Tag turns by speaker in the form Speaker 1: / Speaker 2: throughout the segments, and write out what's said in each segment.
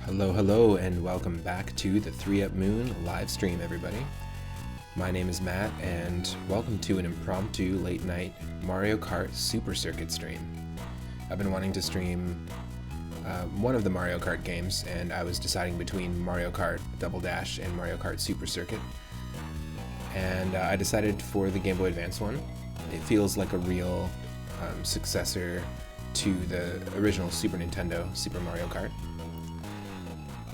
Speaker 1: Hello, and welcome back to the 3 Up Moon live stream, everybody. My name is Matt, and welcome to an impromptu late-night Mario Kart Super Circuit stream. I've been wanting to stream one of the Mario Kart games, and I was deciding between Mario Kart Double Dash and Mario Kart Super Circuit. And I decided for the Gameboy Advance one. It feels like a real successor to the original Super Nintendo Super Mario Kart.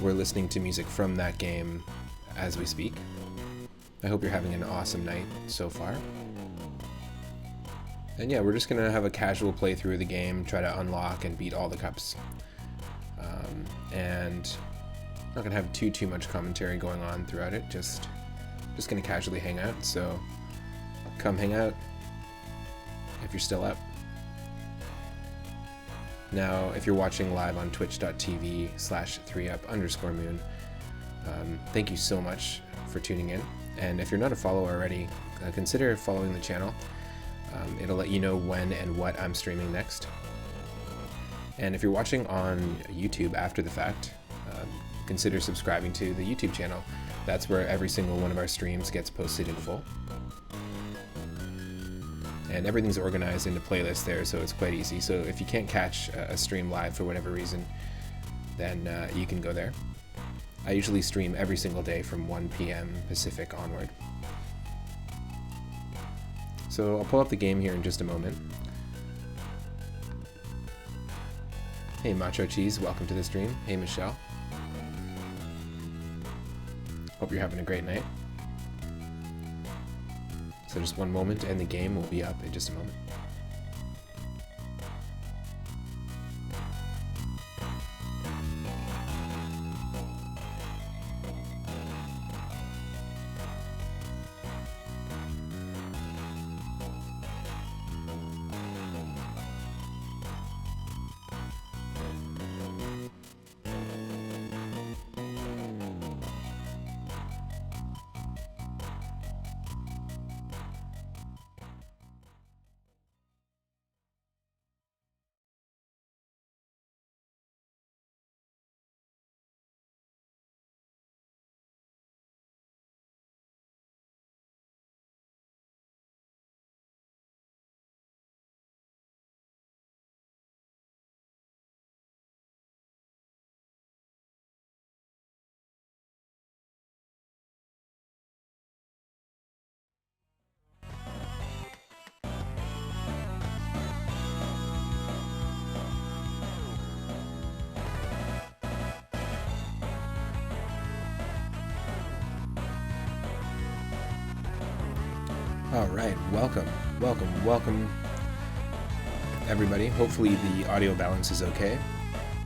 Speaker 1: We're listening to music from that game as we speak. I hope you're having an awesome night so far. And yeah, we're just gonna have a casual playthrough of the game, try to unlock and beat all the cups. And not gonna have too much commentary going on throughout it, just gonna casually hang out, so come hang out if you're still up. Now, if you're watching live on twitch.tv/3up_moon, thank you so much for tuning in. And if you're not a follower already, consider following the channel. It'll let you know when and what I'm streaming next. And if you're watching on YouTube after the fact, consider subscribing to the YouTube channel. That's where every single one of our streams gets posted in full. And everything's organized into playlists there, so it's quite easy. So if you can't catch a stream live for whatever reason, then you can go there. I usually stream every single day from 1 p.m. Pacific onward. So I'll pull up the game here in just a moment. Hey Macho Cheese, welcome to the stream. Hey Michelle. Hope you're having a great night. So just one moment and the game will be up in just a moment. Alright, welcome everybody. Hopefully the audio balance is okay.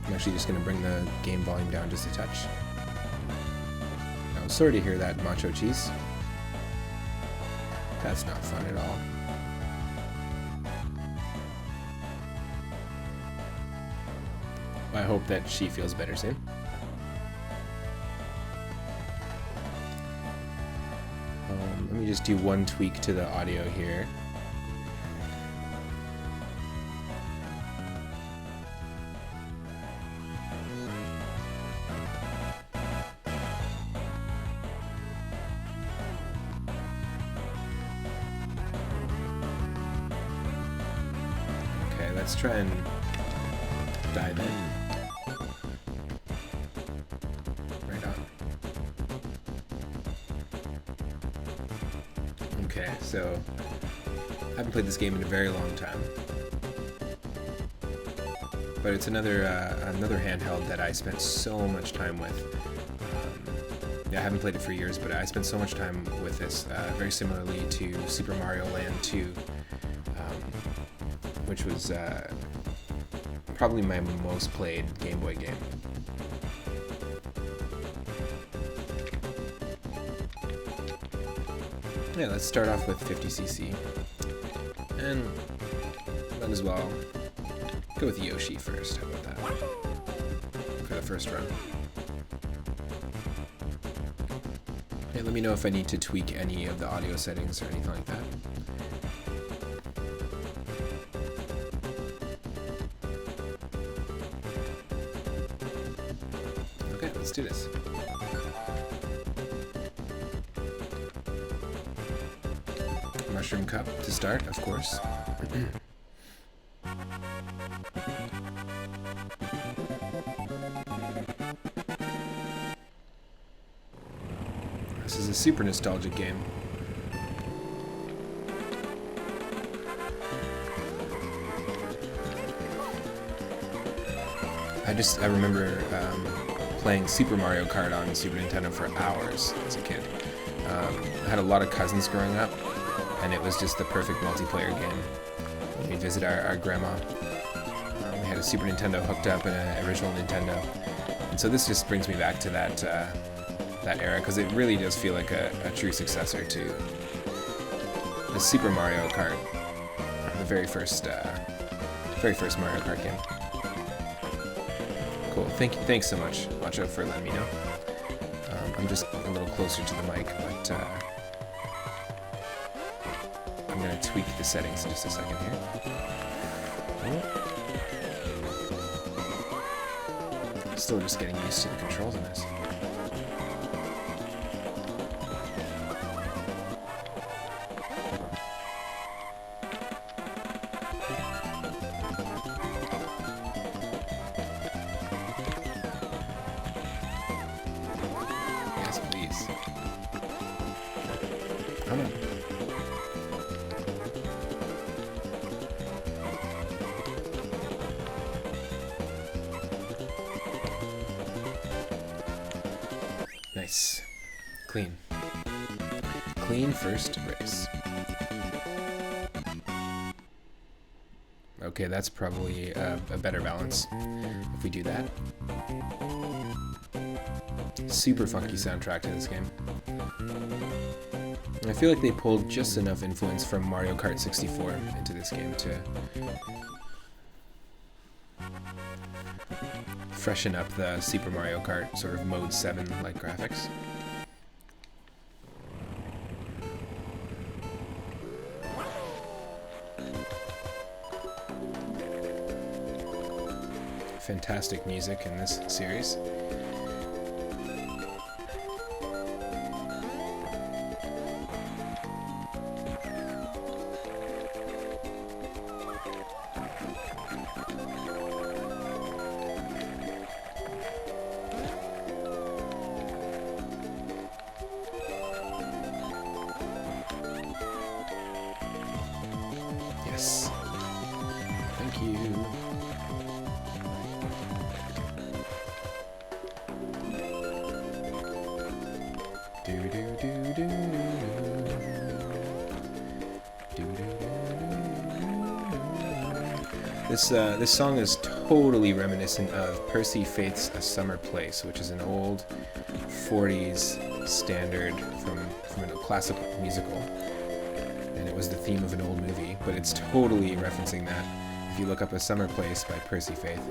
Speaker 1: I'm actually just going to bring the game volume down just a touch. I'm sorry to hear that, Macho Cheese. That's not fun at all. I hope that she feels better soon. Let me just do one tweak to the audio here. Okay, let's try and dive in. Okay, so I haven't played this game in a very long time, but it's another handheld that I spent so much time with. Yeah, I haven't played it for years, but I spent so much time with this, very similarly to Super Mario Land 2, which was probably my most played Game Boy game. Yeah, let's start off with 50cc, and might as well go with Yoshi first. How about that for the first run? Hey, let me know if I need to tweak any of the audio settings or anything like that. do this. Mushroom cup to start, of course. This is a super nostalgic game. I remember playing Super Mario Kart on Super Nintendo for hours as a kid. I had a lot of cousins growing up, and it was just the perfect multiplayer game. We'd visit our grandma. We had a Super Nintendo hooked up and an original Nintendo. And so this just brings me back to that era, because it really does feel like a true successor to the Super Mario Kart, the very first Mario Kart game. Cool. Thanks so much, Macho, for letting me know. I'm just a little closer to the mic, but I'm gonna tweak the settings in just a second here. Still just getting used to the controls in this. Yes, please. Come on. Nice. Clean. Clean first race. Okay, that's probably a better balance if we do that. Super funky soundtrack to this game. I feel like they pulled just enough influence from Mario Kart 64 into this game to freshen up the Super Mario Kart sort of Mode 7-like graphics. Fantastic music in this series. Yes. Thank you. This song is totally reminiscent of Percy Faith's A Summer Place, which is an old 40s standard from a classic musical, and it was the theme of an old movie, but it's totally referencing that if you look up A Summer Place by Percy Faith.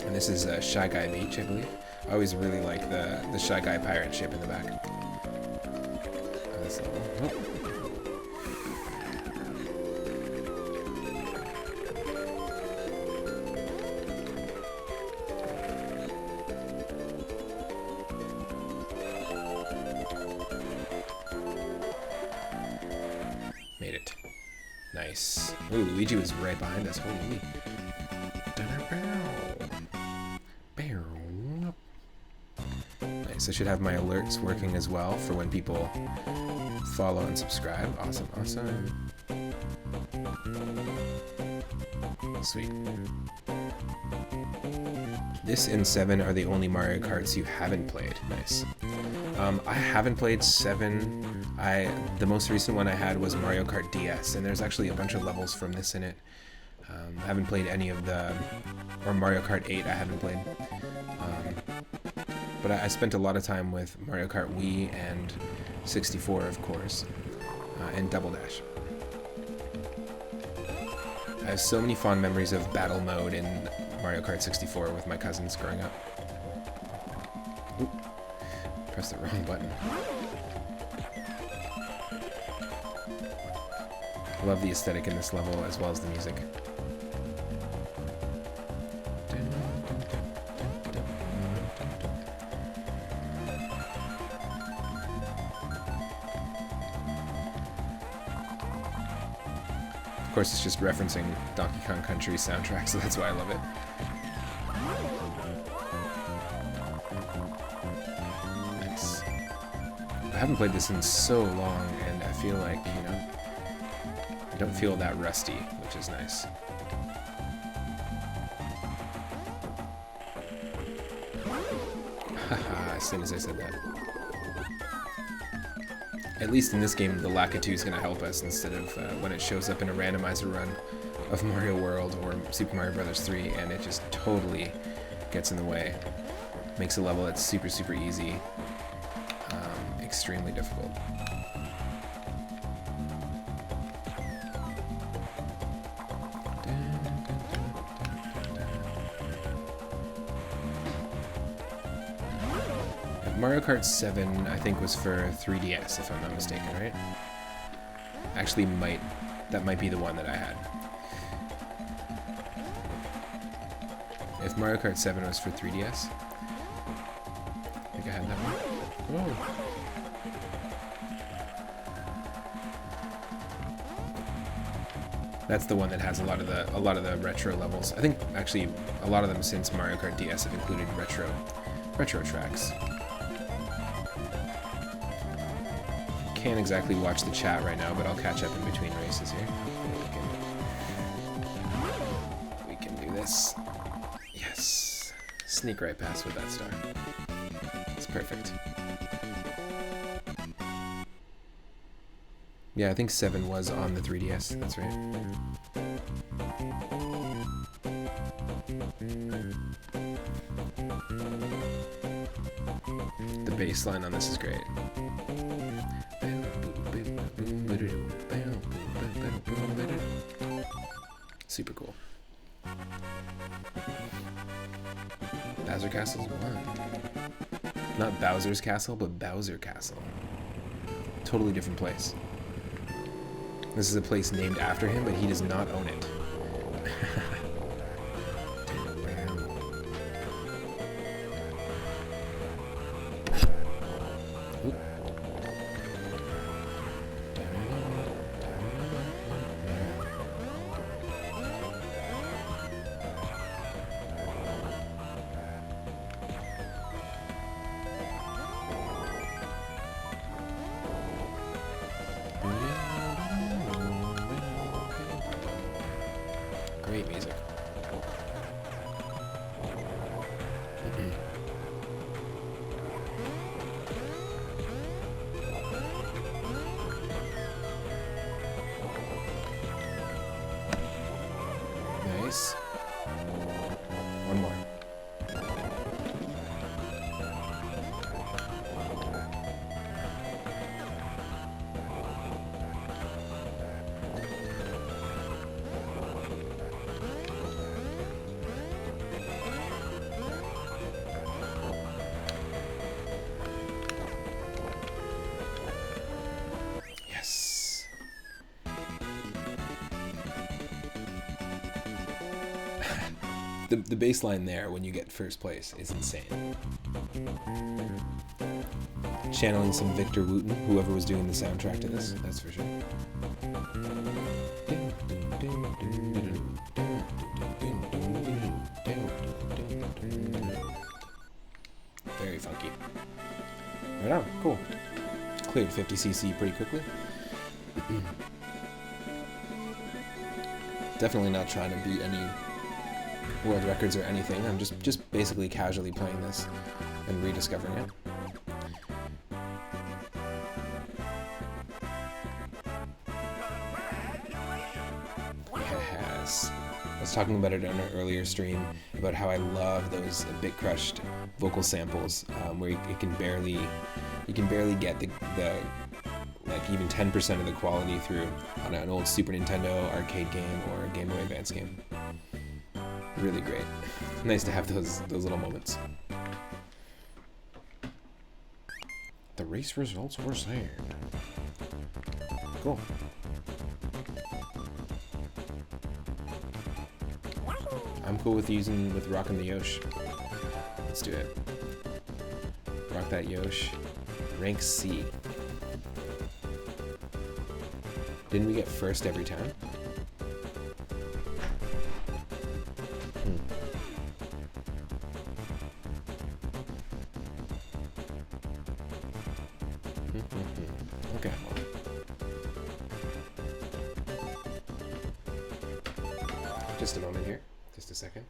Speaker 1: And this is Shy Guy Beach, I believe. I always really like the Shy Guy pirate ship in the back of this level. Oh. Made it. Nice. Ooh, Luigi was right behind us. Holy. Nice. I should have my alerts working as well for when people follow and subscribe. Awesome, awesome. Sweet. This and 7 are the only Mario Karts you haven't played. Nice. I haven't played 7. The most recent one I had was Mario Kart DS, and there's actually a bunch of levels from this in it. I haven't played any of or Mario Kart 8 I haven't played. But I spent a lot of time with Mario Kart Wii and 64, of course, and Double Dash. I have so many fond memories of battle mode in Mario Kart 64 with my cousins growing up. Oop, pressed the wrong button. I love the aesthetic in this level as well as the music. course, it's just referencing Donkey Kong Country's soundtrack, so that's why I love it. Nice. I haven't played this in so long, and I feel like, you know, I don't feel that rusty, which is nice. Haha, as soon as I said that. At least in this game, the Lakitu is going to help us instead of when it shows up in a randomizer run of Mario World or Super Mario Bros. 3, and it just totally gets in the way. Makes a level that's super, super easy, extremely difficult. Mario Kart 7, I think, was for 3DS, if I'm not mistaken, right? Actually, that might be the one that I had. If Mario Kart 7 was for 3DS, I think I had that one. Oh. That's the one that has a lot of the retro levels. I think actually a lot of them since Mario Kart DS have included retro tracks. Can't exactly watch the chat right now, but I'll catch up in between races here. We can do this. Yes. Sneak right past with that star. It's perfect. Yeah, I think 7 was on the 3DS. That's right. The bass line on this is great. Super cool. Bowser Castle's one. Not Bowser's Castle, but Bowser Castle. Totally different place. This is a place named after him, but he does not own it. Great music. Nice. One more. The baseline there when you get first place is insane. Channeling some Victor Wooten, whoever was doing the soundtrack to this, that's for sure. Very funky. Right on, cool. Cleared 50cc pretty quickly. Definitely not trying to beat any world records or anything. I'm just basically casually playing this and rediscovering it. Yes. I was talking about it on an earlier stream about how I love those bit crushed vocal samples where you can barely get the like even 10% of the quality through on an old Super Nintendo arcade game or a Gameboy Advance game. Really great. Nice to have those little moments. The race results were saved. Cool. I'm cool with rocking the Yoshi. Let's do it. Rock that Yoshi. Rank C. Didn't we get first every time? Okay. Just a moment here. Just a second.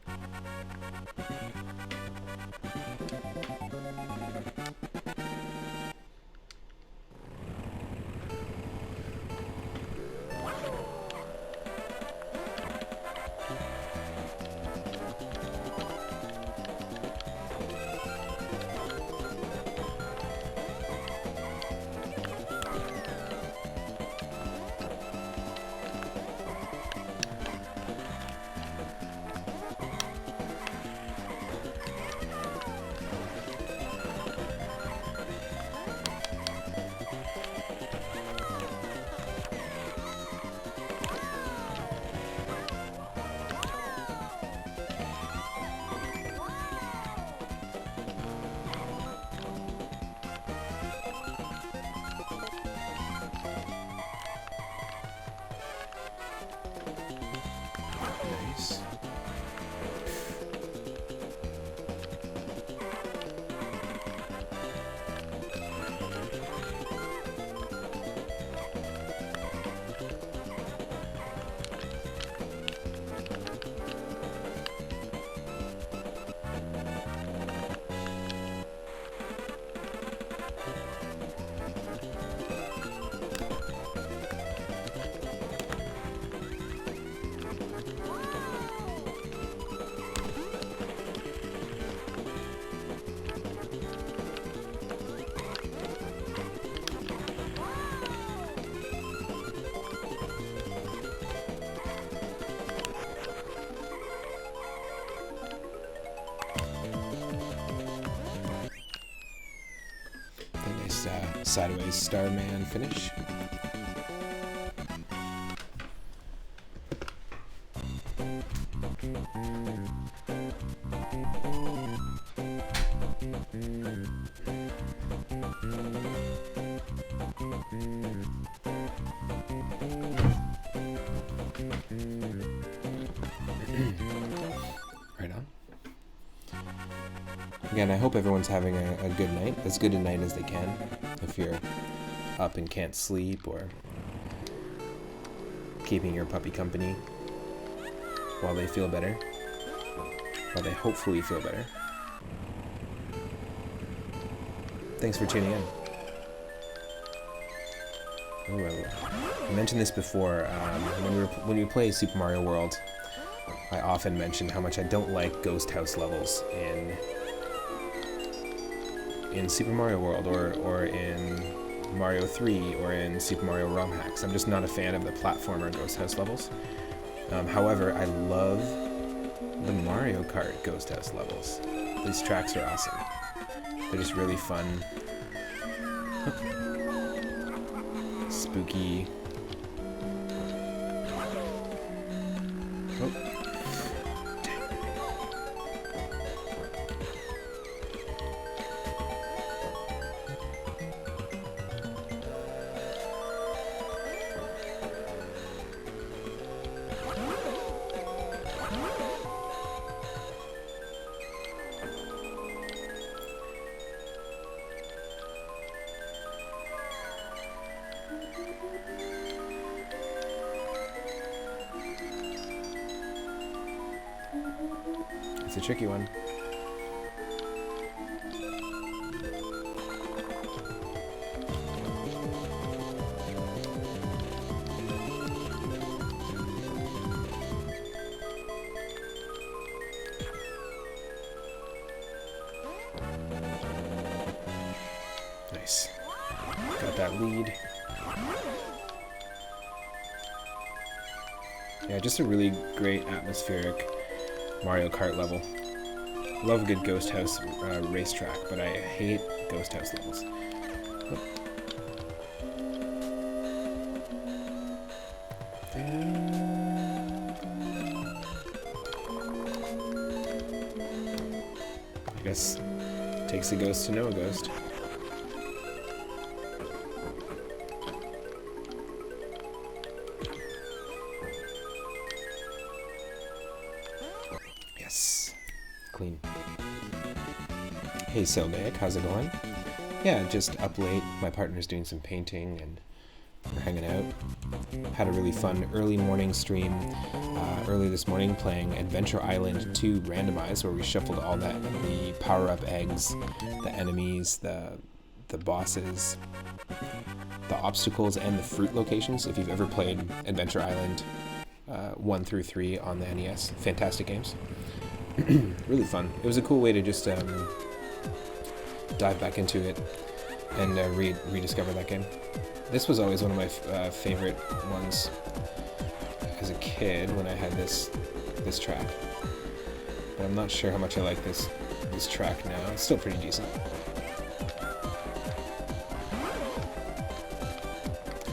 Speaker 1: Nice. Sideways Starman finish. Right on. Again, I hope everyone's having a good night, as good a night as they can. If you're up and can't sleep, or keeping your puppy company while they feel better, while they hopefully feel better. Thanks for tuning in. Oh, I mentioned this before. When we play Super Mario World, I often mention how much I don't like ghost house levels in Super Mario World or in Mario 3 or in Super Mario ROM Hacks. I'm just not a fan of the platformer ghost house levels. However, I love the Mario Kart ghost house levels. These tracks are awesome. They're just really fun. Spooky. Oh. It's a tricky one. Nice. Got that lead. Yeah, just a really great atmospheric Mario Kart level. Love a good ghost house racetrack, but I hate ghost house levels. Oh. I guess takes a ghost to know a ghost. Yes. Clean. Hey Silnick, how's it going? Yeah, just up late. My partner's doing some painting and we're hanging out. Had a really fun early morning stream early this morning playing Adventure Island 2 Randomized, where we shuffled all the power-up eggs, the enemies, the bosses, the obstacles, and the fruit locations. If you've ever played Adventure Island 1 through 3 on the NES, fantastic games. Really fun. It was a cool way to just dive back into it and rediscover that game. This was always one of my favorite ones as a kid when I had this track. But I'm not sure how much I like this track now. It's still pretty decent.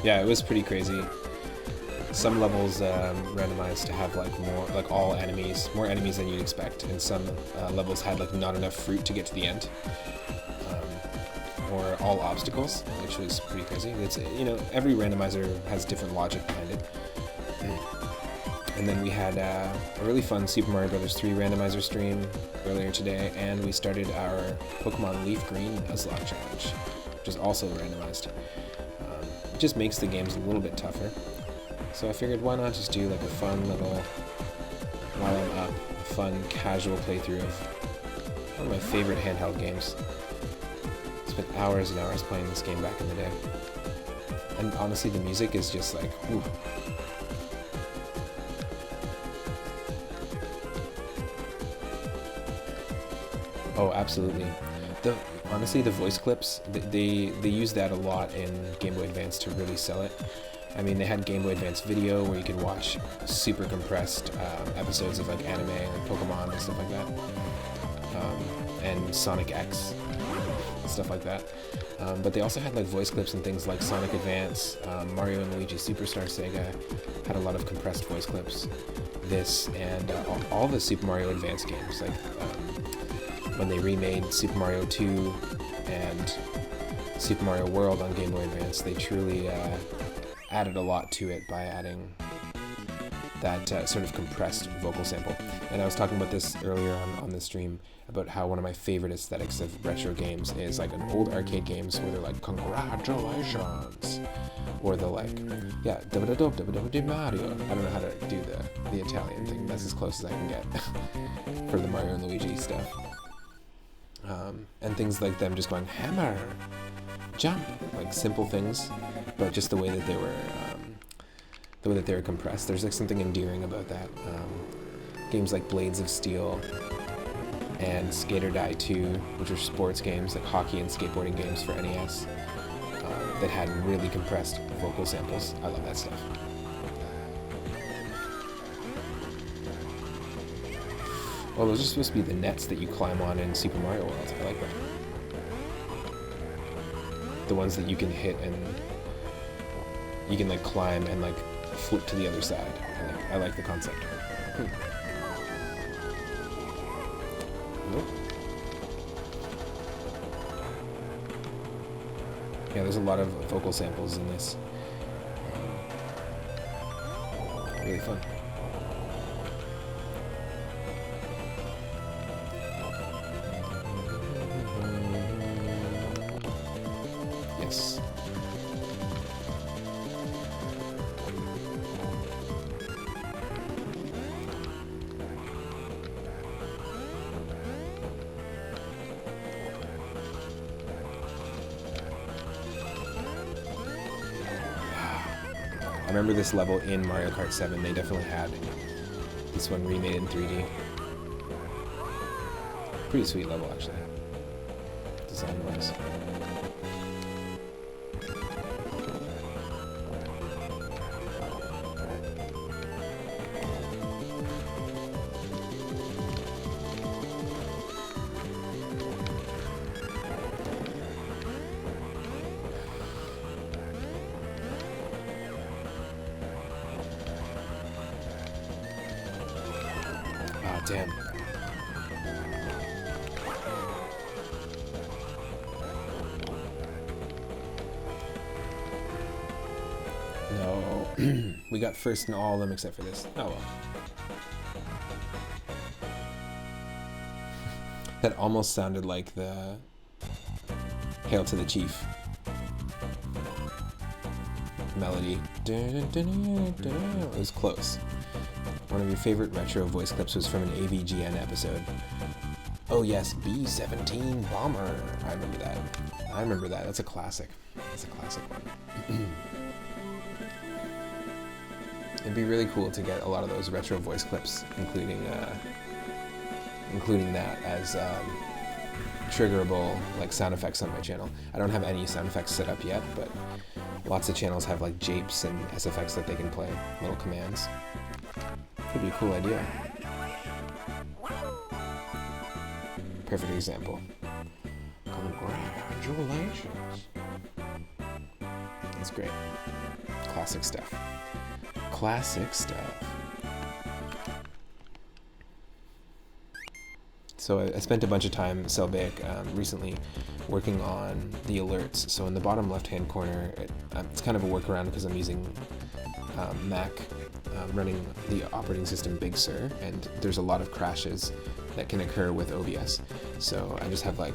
Speaker 1: Yeah, it was pretty crazy. Some levels randomized to have like more, like more enemies than you'd expect, and some levels had like not enough fruit to get to the end, or all obstacles, which was pretty crazy. It's, you know, every randomizer has different logic behind it. And then we had a really fun Super Mario Bros. 3 randomizer stream earlier today, and we started our Pokemon Leaf Green Nuzlocke challenge, which is also randomized. It just makes the games a little bit tougher. So I figured, why not just do like a fun little, while I'm up, a fun casual playthrough of one of my favorite handheld games. Spent hours and hours playing this game back in the day. And honestly, the music is just like, whew. Oh, absolutely. Honestly, the voice clips, they use that a lot in Game Boy Advance to really sell it. I mean, they had Game Boy Advance video where you could watch super compressed episodes of like anime and Pokemon and stuff like that, and Sonic X, stuff like that. But they also had like voice clips and things like Sonic Advance, Mario and Luigi Superstar Saga had a lot of compressed voice clips. This and all the Super Mario Advance games, like when they remade Super Mario 2 and Super Mario World on Game Boy Advance, they truly added a lot to it by adding that sort of compressed vocal sample. And I was talking about this earlier on the stream, about how one of my favorite aesthetics of retro games is like an old arcade games where they're like, congratulations, or they're like, yeah, WWW Mario. I don't know how to do the Italian thing. That's as close as I can get for the Mario and Luigi stuff. And things like them just going hammer, jump, like simple things, but just the way that they were compressed. There's like something endearing about that. Games like Blades of Steel and Skate or Die 2, which are sports games, like hockey and skateboarding games for NES, that had really compressed vocal samples. I love that stuff. Well, those are supposed to be the nets that you climb on in Super Mario World. I like that. The ones that you can hit and you can like climb and like flip to the other side. I like the concept. Nope. Yeah, there's a lot of vocal samples in this. Really fun. Yes. I remember this level in Mario Kart 7. They definitely had this one remade in 3D. Pretty sweet level, actually, design-wise. Damn. No. We got first in all of them except for this. Oh well. That almost sounded like the Hail to the Chief. Melody. It was close. One of your favorite retro voice clips was from an AVGN episode. Oh yes, B-17 Bomber. I remember that. That's a classic. That's a classic one. It'd be really cool to get a lot of those retro voice clips, including that as triggerable like sound effects on my channel. I don't have any sound effects set up yet, but lots of channels have like japes and SFX that they can play, little commands. Could be a cool idea. Perfect example. Congratulations. That's great. Classic stuff. Classic stuff. So I spent a bunch of time, Selbaic, recently working on the alerts. So in the bottom left-hand corner, it's kind of a workaround because I'm using Mac running the operating system Big Sur, and there's a lot of crashes that can occur with OBS. So I just have like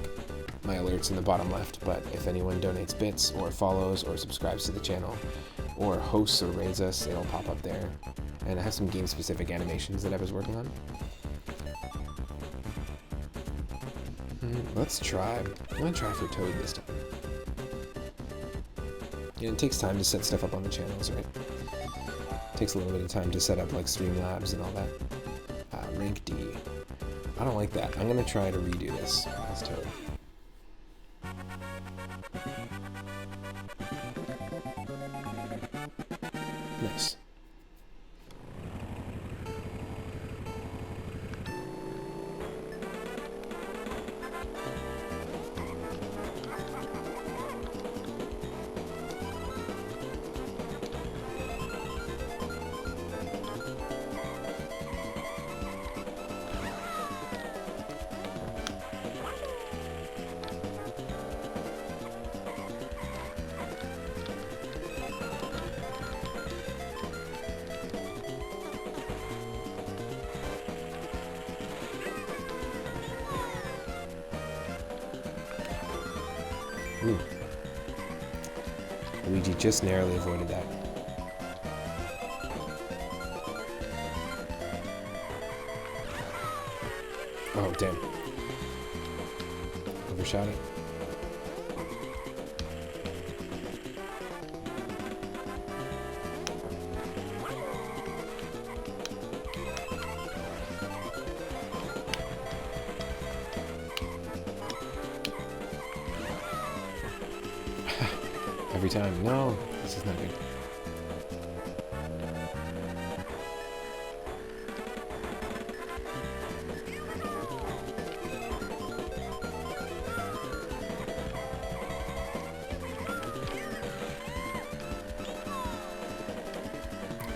Speaker 1: my alerts in the bottom left, but if anyone donates bits or follows or subscribes to the channel or hosts or raids us, it'll pop up there. And I have some game-specific animations that I was working on. Let's try. I'm gonna try for Toad this time. It takes time to set stuff up on the channels, right? It takes a little bit of time to set up like Streamlabs and all that. Rank D. I don't like that. I'm gonna try to redo this as Toad. Nice. Ooh. Luigi just narrowly avoided that. Oh, damn. Overshot it. Every time. No, this is not good.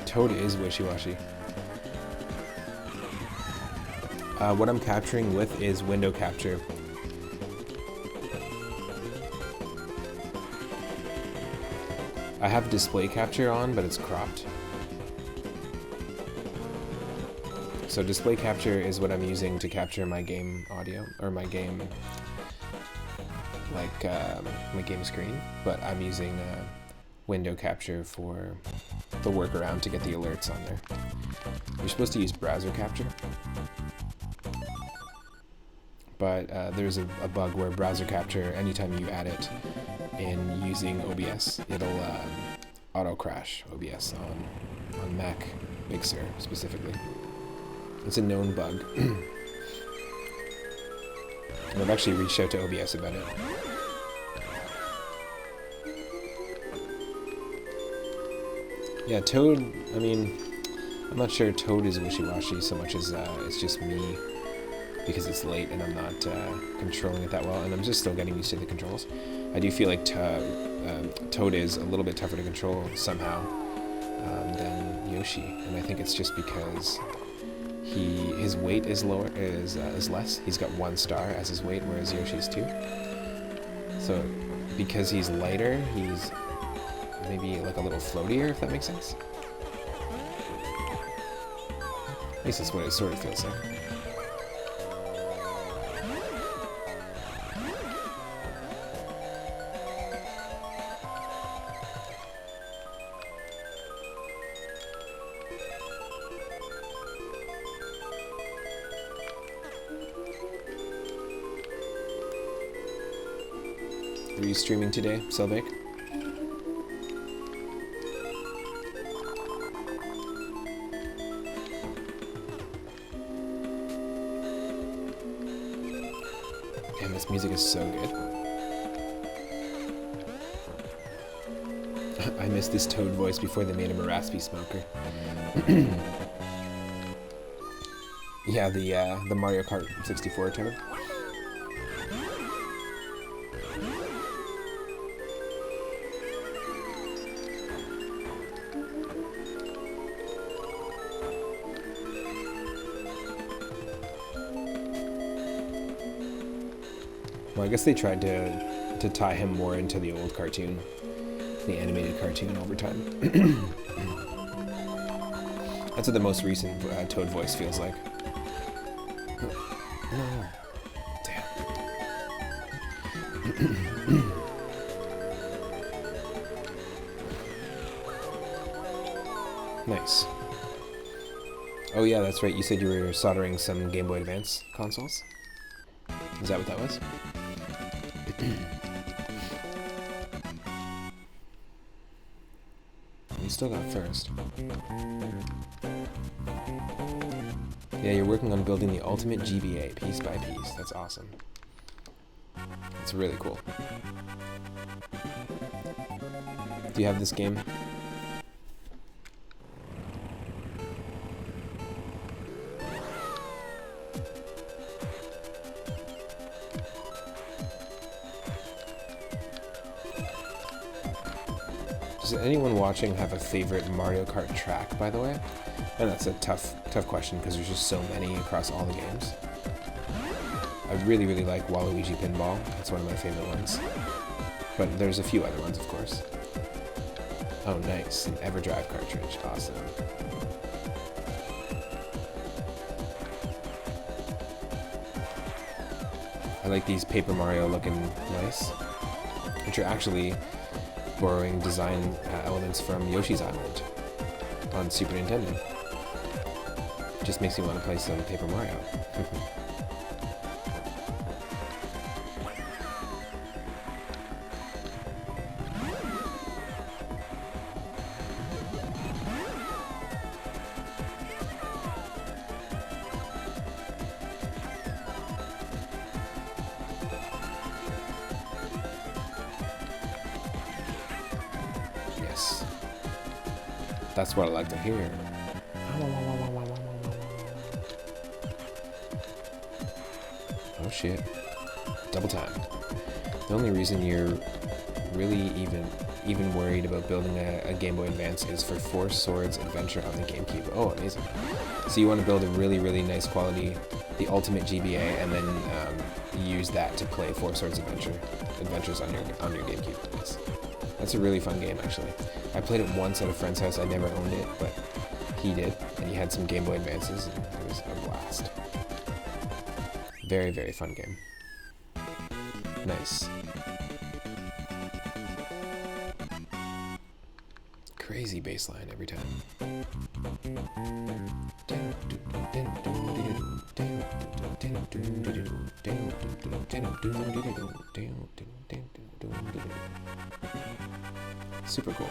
Speaker 1: Toad is wishy-washy. What I'm capturing with is window capture. I have display capture on, but it's cropped. So display capture is what I'm using to capture my game audio, or my game, like my game screen, but I'm using window capture for the workaround to get the alerts on there. You're supposed to use browser capture, but there's a bug where browser capture, anytime you add it in using OBS, it'll auto crash OBS on Mac Big Sur specifically. It's a known bug. And I've actually reached out to OBS about it. Yeah, Toad, I mean, I'm not sure Toad is wishy-washy so much as it's just me, because it's late and I'm not controlling it that well, and I'm just still getting used to the controls. I do feel like Toad is a little bit tougher to control somehow than Yoshi, and I think it's just because his weight is less. He's got 1 star as his weight, whereas Yoshi's 2. So because he's lighter, he's maybe like a little floatier, if that makes sense. At least that's what it sort of feels like. you streaming today, Selvake? Damn, this music is so good. I missed this Toad voice before they made him a raspy smoker. Yeah, the Mario Kart 64 Toad. Well, I guess they tried to tie him more into the old cartoon, the animated cartoon over time. That's what the most recent Toad voice feels like. No. Damn. Nice. Oh yeah, that's right. You said you were soldering some Game Boy Advance consoles? Is that what that was? You still got first. Yeah, you're working on building the ultimate GBA piece by piece. That's awesome. It's really cool. Do you have this game? Does anyone watching have a favorite Mario Kart track, by the way? And that's a tough question because there's just so many across all the games. I really, really like Waluigi Pinball. That's one of my favorite ones. But there's a few other ones, of course. Oh, nice. An EverDrive cartridge. Awesome. I like these Paper Mario looking nice, which are actually borrowing design elements from Yoshi's Island on Super Nintendo. Just makes me want to play some Paper Mario. Yes. That's what I like to hear. Oh shit. Double time. The only reason you're really even worried about building a Game Boy Advance is for Four Swords Adventure on the GameCube. Oh, amazing. So you want to build a really, really nice quality, the ultimate GBA, and then use that to play Four Swords Adventures on your GameCube. That's a really fun game, actually. I played it once at a friend's house. I never owned it, but he did, and he had some Game Boy Advances, and it was a blast. Very, very fun game. Nice. Crazy bass line every time. Super cool.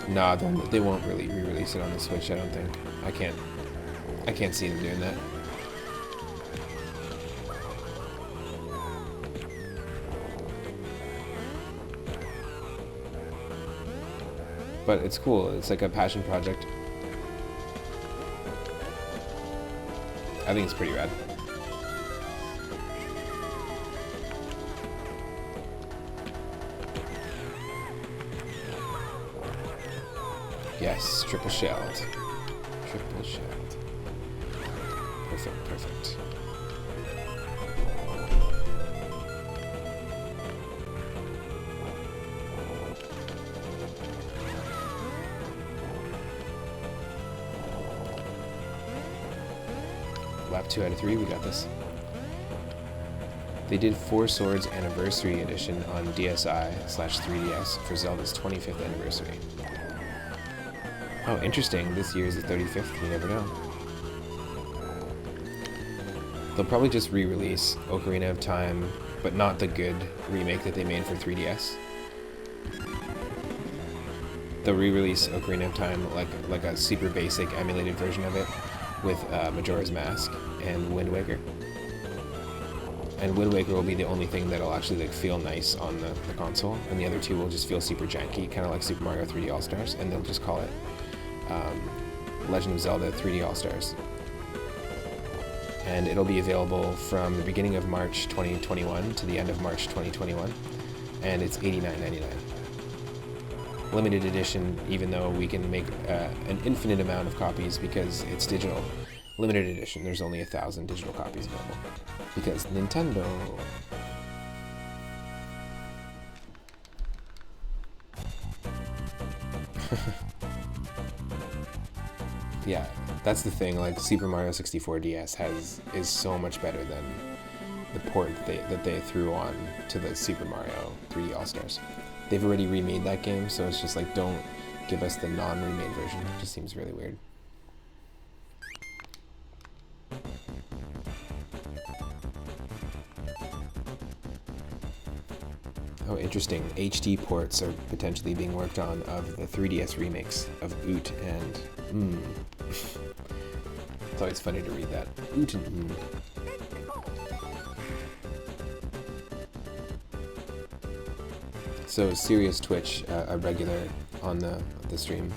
Speaker 1: Nah, they won't really re-release it on the Switch, I don't think. I can't see them doing that. But it's cool. It's like a passion project. I think it's pretty rad. Yes, triple shelled. Triple shelled. Perfect, perfect. Lap 2 out of 3, we got this. They did Four Swords Anniversary Edition on DSi/3DS for Zelda's 25th anniversary. Oh, interesting. This year is the 35th. You never know. They'll probably just re-release Ocarina of Time, but not the good remake that they made for 3DS. They'll re-release Ocarina of Time like a super basic emulated version of it with Majora's Mask and Wind Waker. And Wind Waker will be the only thing that'll actually feel nice on the console, and the other two will just feel super janky, kind of like Super Mario 3D All-Stars, and they'll just call it Legend of Zelda 3D All-Stars. And it'll be available from the beginning of March 2021 to the end of March 2021, and it's $89.99. Limited edition, even though we can make an infinite amount of copies because it's digital. Limited edition, there's only 1,000 digital copies available. Because Nintendo. Yeah, that's the thing, like Super Mario 64 DS is so much better than the port that they threw on to the Super Mario 3D All-Stars. They've already remade that game, so it's just like, don't give us the non-remade version. It just seems really weird. Oh, interesting. HD ports are potentially being worked on of the 3DS remakes of Oot and It's always funny to read that. Oot and So Serious Twitch, a regular on the stream.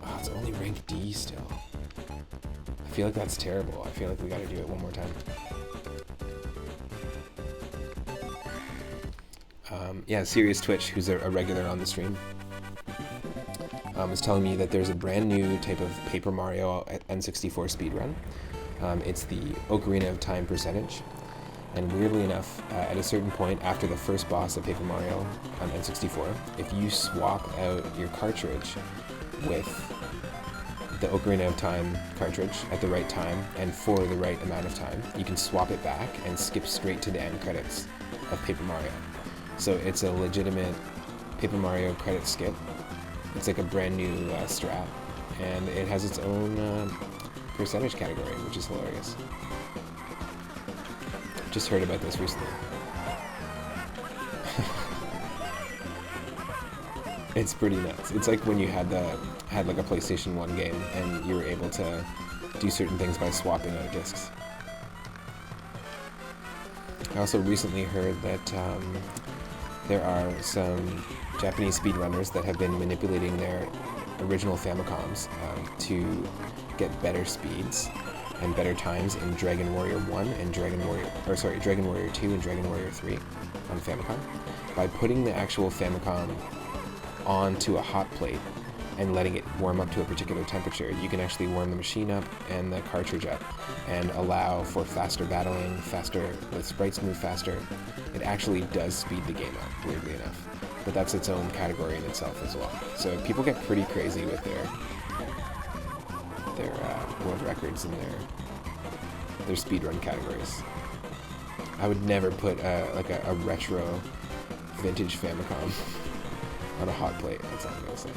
Speaker 1: Oh, it's only rank D still. I feel like that's terrible. I feel like we gotta do it one more time. Yeah, Serious Twitch, who's a regular on the stream, is telling me that there's a brand new type of Paper Mario N64 speedrun. It's the Ocarina of Time percentage. And weirdly enough, at a certain point after the first boss of Paper Mario on N64, if you swap out your cartridge with the Ocarina of Time cartridge at the right time and for the right amount of time, you can swap it back and skip straight to the end credits of Paper Mario. So it's a legitimate Paper Mario credit skip. It's like a brand new strat, and it has its own percentage category, which is hilarious. Just heard about this recently. It's pretty nuts. It's like when you had like a PlayStation 1 game and you were able to do certain things by swapping out discs. I also recently heard that there are some Japanese speedrunners that have been manipulating their original Famicoms to get better speeds and better times in Dragon Warrior 1 and Dragon Warrior 2 and Dragon Warrior 3 on Famicom by putting the actual Famicom onto a hot plate and letting it warm up to a particular temperature. You can actually warm the machine up and the cartridge up and allow for faster battling, the sprites move faster. It actually does speed the game up, weirdly enough. But that's its own category in itself as well. So people get pretty crazy with their world records and their speedrun categories. I would never put a retro vintage Famicom on a hot plate. That's all I'm gonna say.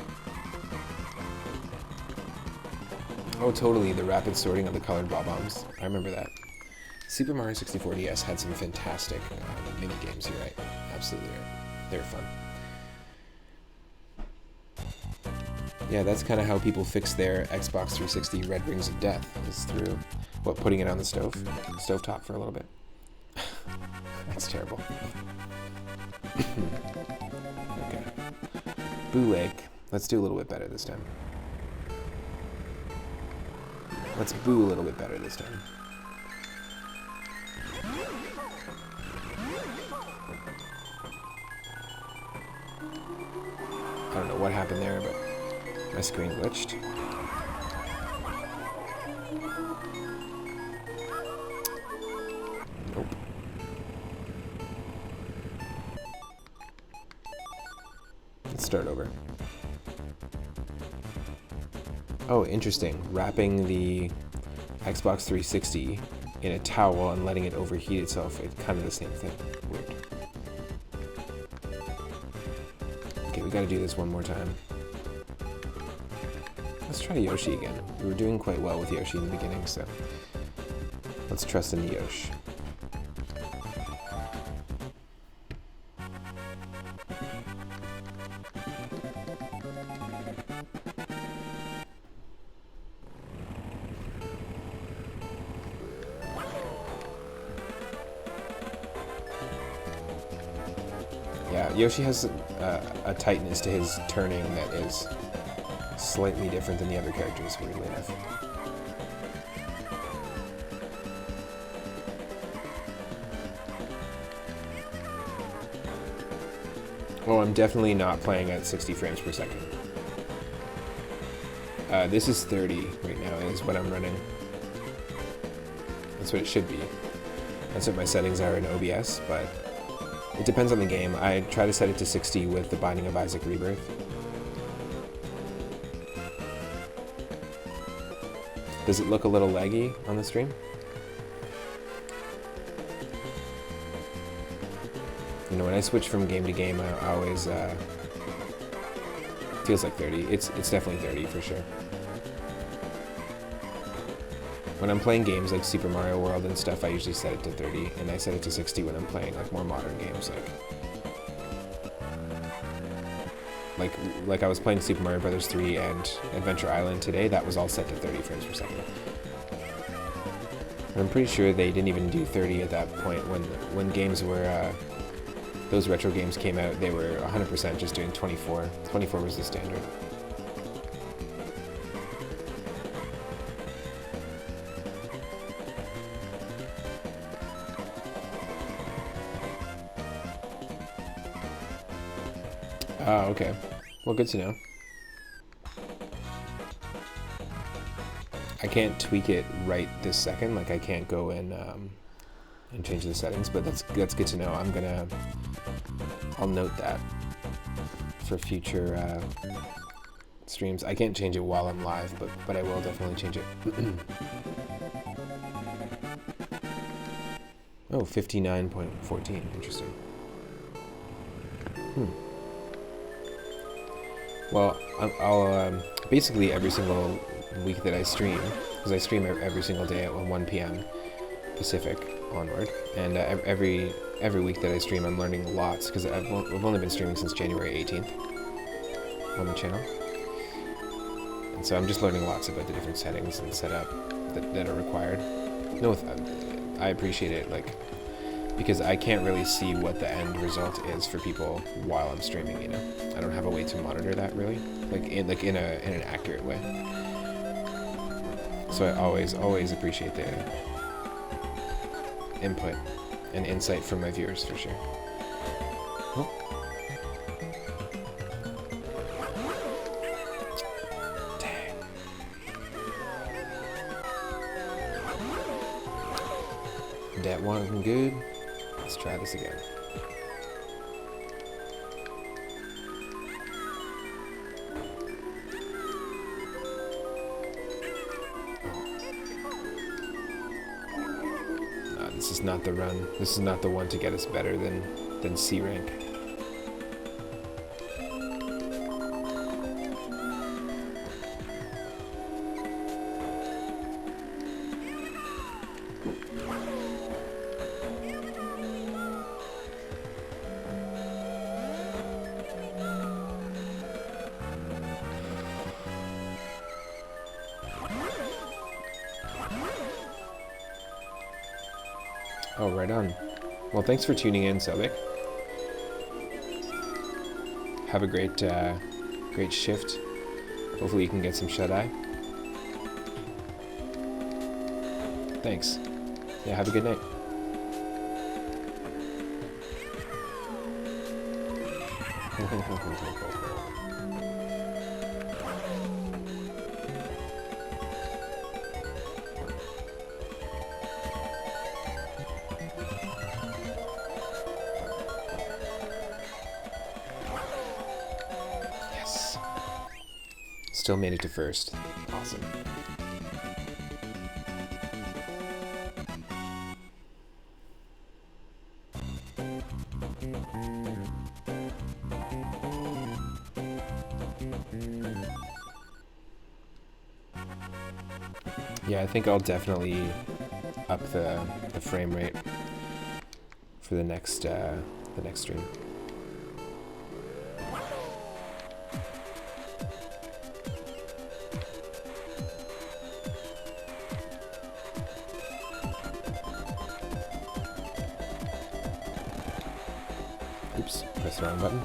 Speaker 1: Oh, totally, the rapid sorting of the colored bob-ombs. I remember that. Super Mario 64 DS had some fantastic mini games. You're right, absolutely right. They were fun. Yeah, that's kind of how people fix their Xbox 360 Red Rings of Death, is through, putting it on the stovetop for a little bit. That's terrible. Okay. Boo egg. Let's do a little bit better this time. Let's boo a little bit better this time. I don't know what happened there, but my screen glitched. Nope. Let's start over. Oh, interesting. Wrapping the Xbox 360 in a towel and letting it overheat itself. It's kind of the same thing. Weird. Okay, we gotta do this one more time. Let's try Yoshi again. We were doing quite well with Yoshi in the beginning, so let's trust in the Yoshi. Yeah, Yoshi has a tightness to his turning that is slightly different than the other characters, weirdly enough. Oh, I'm definitely not playing at 60 frames per second. This is 30 right now, is what I'm running. That's what it should be. That's what my settings are in OBS, but it depends on the game. I try to set it to 60 with The Binding of Isaac Rebirth. Does it look a little laggy on the stream? You know, when I switch from game to game, I always feels like 30. It's definitely 30 for sure. When I'm playing games like Super Mario World and stuff, I usually set it to 30, and I set it to 60 when I'm playing like more modern games, like I was playing Super Mario Bros. 3 and Adventure Island today. That was all set to 30 frames per second. And I'm pretty sure they didn't even do 30 at that point when games were those retro games came out. They were 100% just doing 24. 24 was the standard. Oh, okay. Well, good to know. I can't tweak it right this second. Like, I can't go in and change the settings, but that's good to know. I'll note that for future streams. I can't change it while I'm live, but I will definitely change it. Oh, 59.14. Interesting. Well, I'll basically every single week that I stream, because I stream every single day at 1 p.m. Pacific onward, and every week that I stream, I'm learning lots, because I've only been streaming since January 18th on the channel, and so I'm just learning lots about the different settings and setup that are required. No, I appreciate it, like, because I can't really see what the end result is for people while I'm streaming, you know? I don't have a way to monitor that, really, in an accurate way. So I always appreciate the input and insight from my viewers, for sure. Oh. Dang. That wasn't good. Let's try this again. This is not the run. This is not the one to get us better than C rank. Oh, right on. Well, thanks for tuning in, Selvik. Have a great shift. Hopefully you can get some shut-eye. Thanks. Yeah, have a good night. Still made it to first. Awesome. Yeah, I think I'll definitely up the frame rate for the next stream. Oops, pressed the wrong button.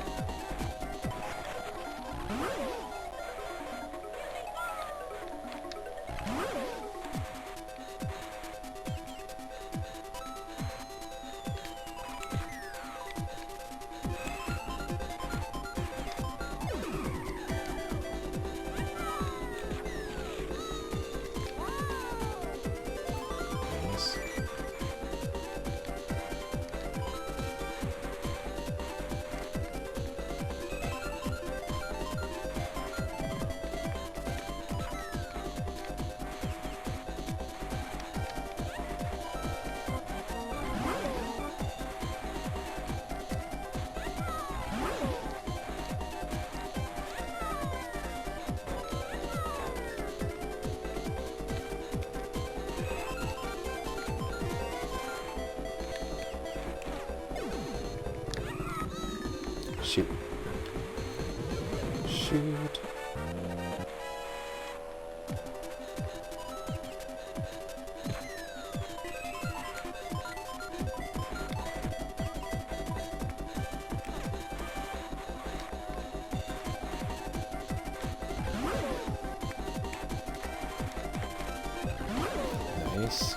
Speaker 1: Shoot. Shoot. Nice.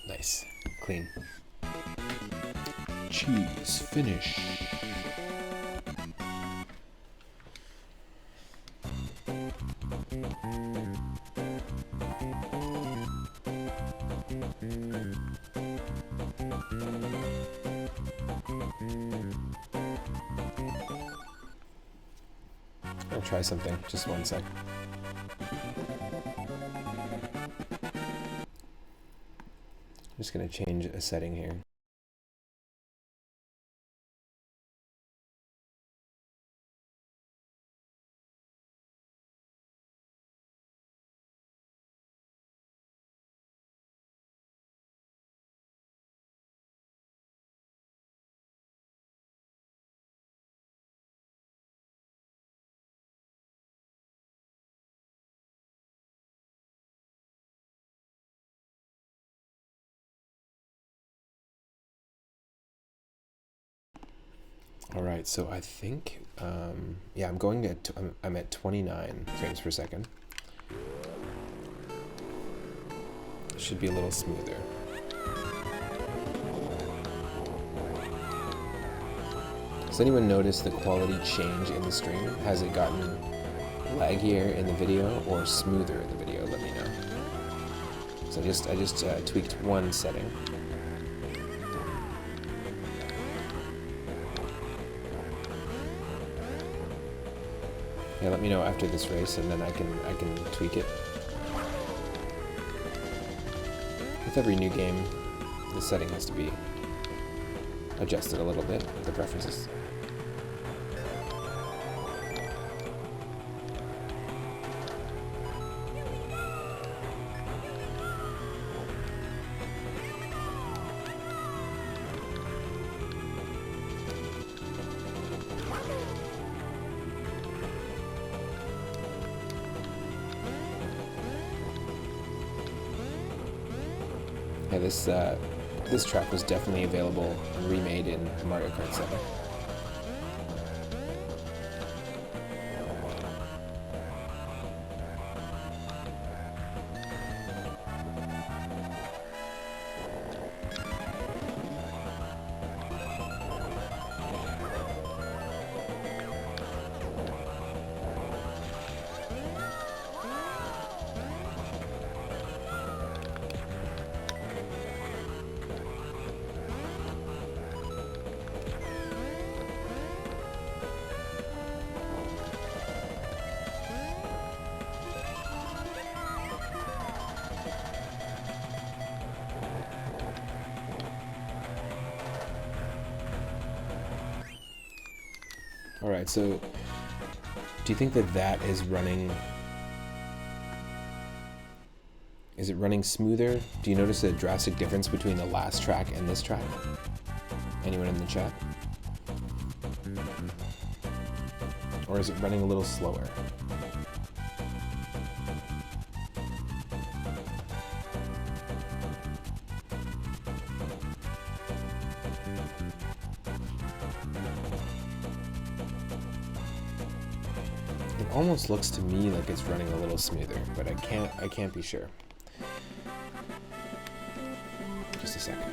Speaker 1: Nice. Clean. Cheese finish. I'll try something. Just one sec. I'm just going to change a setting here. All right, so I think, yeah, I'm at 29 frames per second. Should be a little smoother. Does anyone notice the quality change in the stream? Has it gotten laggier in the video or smoother in the video? Let me know. So I just tweaked one setting. Yeah, let me know after this race, and then I can tweak it. With every new game, the setting has to be adjusted a little bit, the preferences. Yeah, this track was definitely available and remade in Mario Kart 7. Alright, so do you think that that is running... Is it running smoother? Do you notice a drastic difference between the last track and this track? Anyone in the chat? Or is it running a little slower? It almost looks to me like it's running a little smoother, but I can't be sure. Just a second.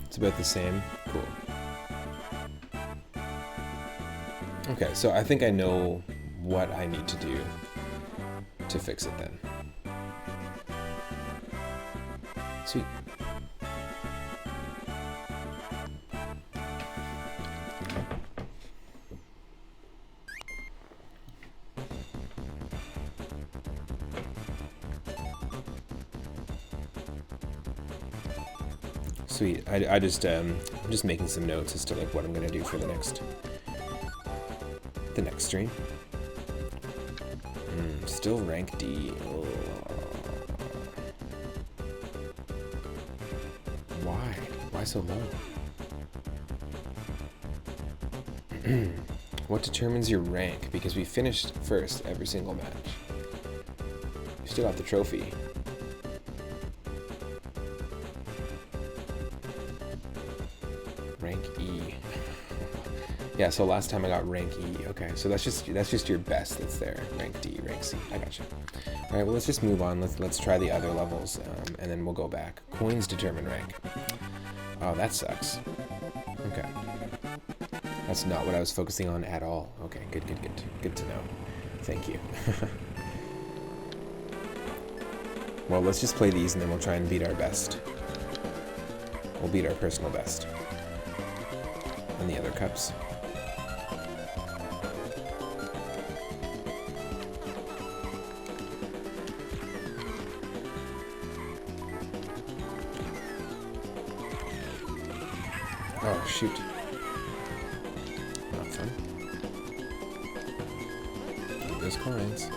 Speaker 1: It's about the same. Cool. Okay, so I think I know what I need to do to fix it then. Sweet. Sweet. I'm just making some notes as to like what I'm gonna do for the next stream. Still rank D. Oh. Why? Why so low? What determines your rank? Because we finished first every single match. We still got the trophy. Rank E. Yeah, so last time I got rank E. Okay, so that's just your best that's there. Rank D, rank C. I gotcha. All right, well let's just move on. Let's try the other levels, and then we'll go back. Coins determine rank. Oh, that sucks. Okay, that's not what I was focusing on at all. Okay, good to know. Thank you. Well, let's just play these, and then we'll try and beat our best. We'll beat our personal best. And the other cups. Oh, shoot. Not fun. Get those coins.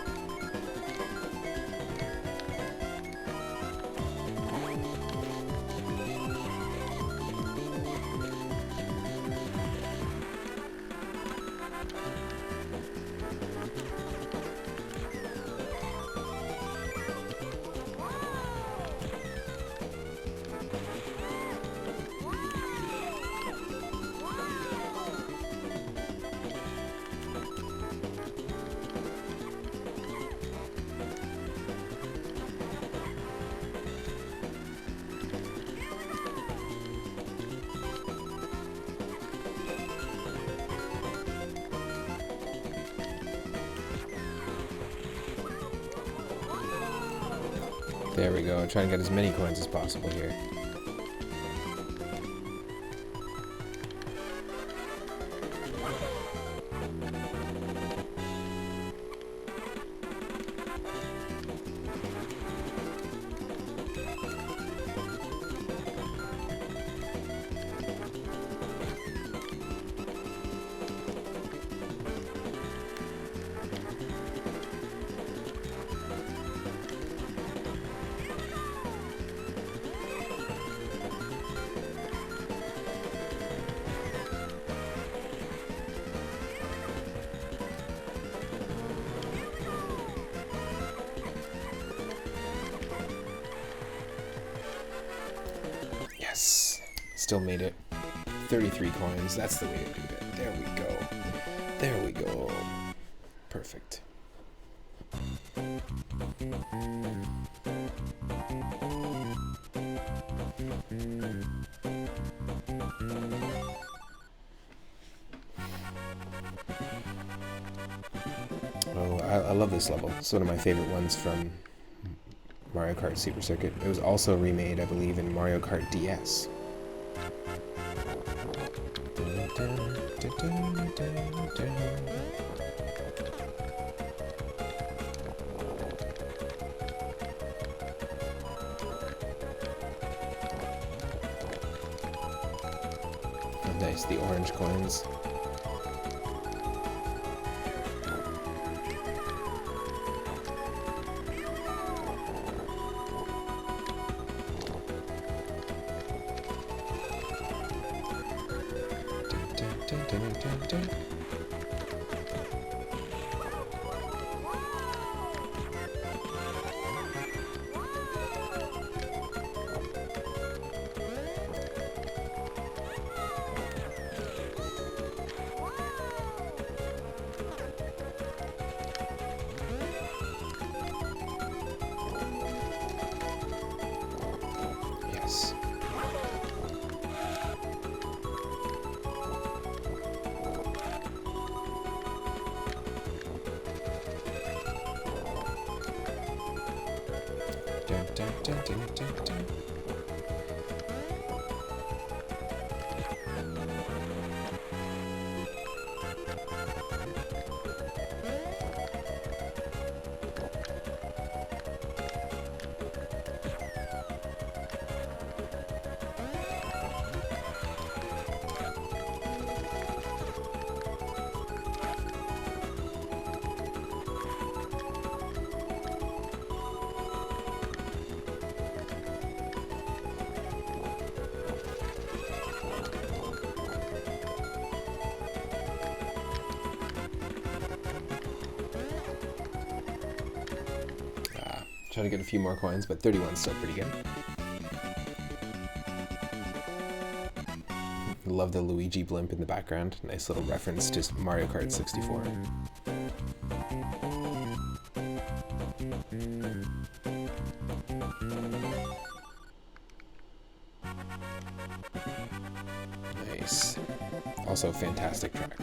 Speaker 1: There we go. Trying to get as many coins as possible here. Still made it. 33 coins. That's the way to do it. There we go. There we go. Perfect. Oh, I love this level. It's one of my favorite ones from Mario Kart Super Circuit. It was also remade, I believe, in Mario Kart DS. Oh, nice, the orange coins. Yes. Dun, dun, dun, dun, dun, dun. Try to get a few more coins, but 31's still pretty good. Love the Luigi blimp in the background. Nice little reference to Mario Kart 64. Nice. Also, fantastic track.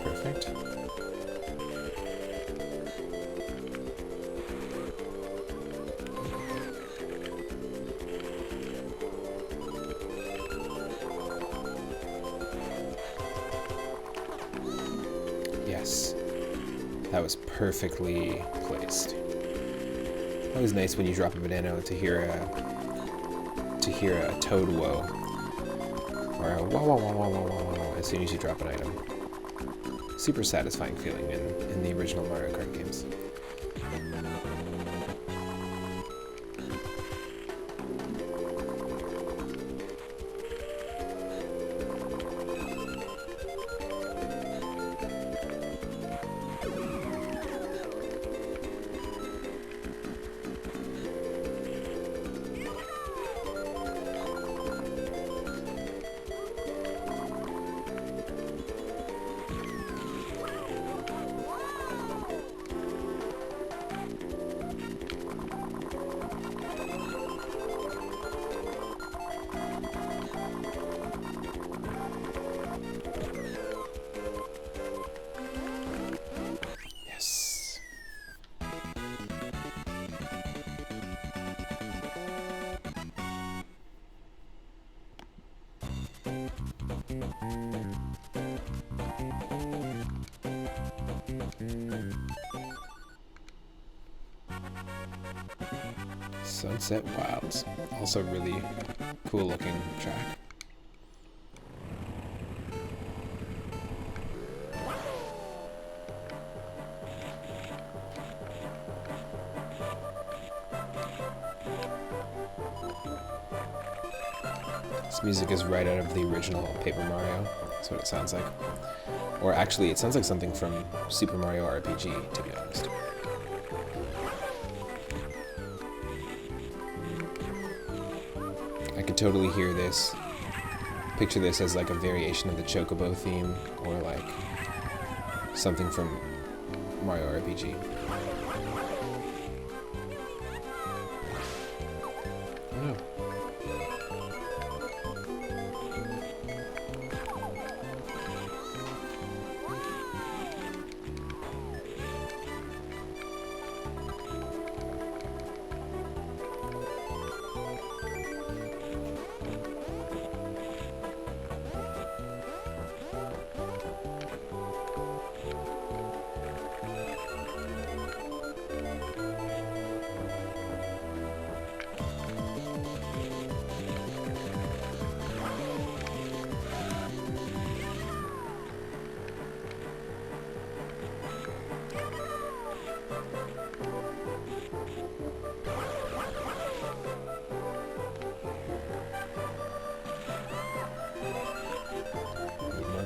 Speaker 1: Perfect. Yes, that was perfectly placed. Always nice when you drop a banana to hear a toad whoa, or a wah wah wah wah wah wah wah as soon as you drop an item. Super satisfying feeling in the original Mario Kart games. Sunset Wilds, also really cool looking track. This music is right out of the original Paper Mario. That's what it sounds like. Or actually, it sounds like something from Super Mario RPG, to be honest. I could totally hear this, picture this as like a variation of the Chocobo theme, or like something from Mario RPG. Oh.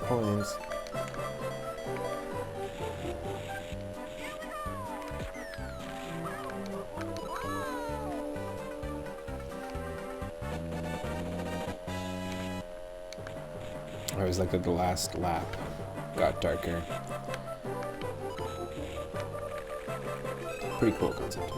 Speaker 1: Coins. I was like at the last lap got darker. Pretty cool concept.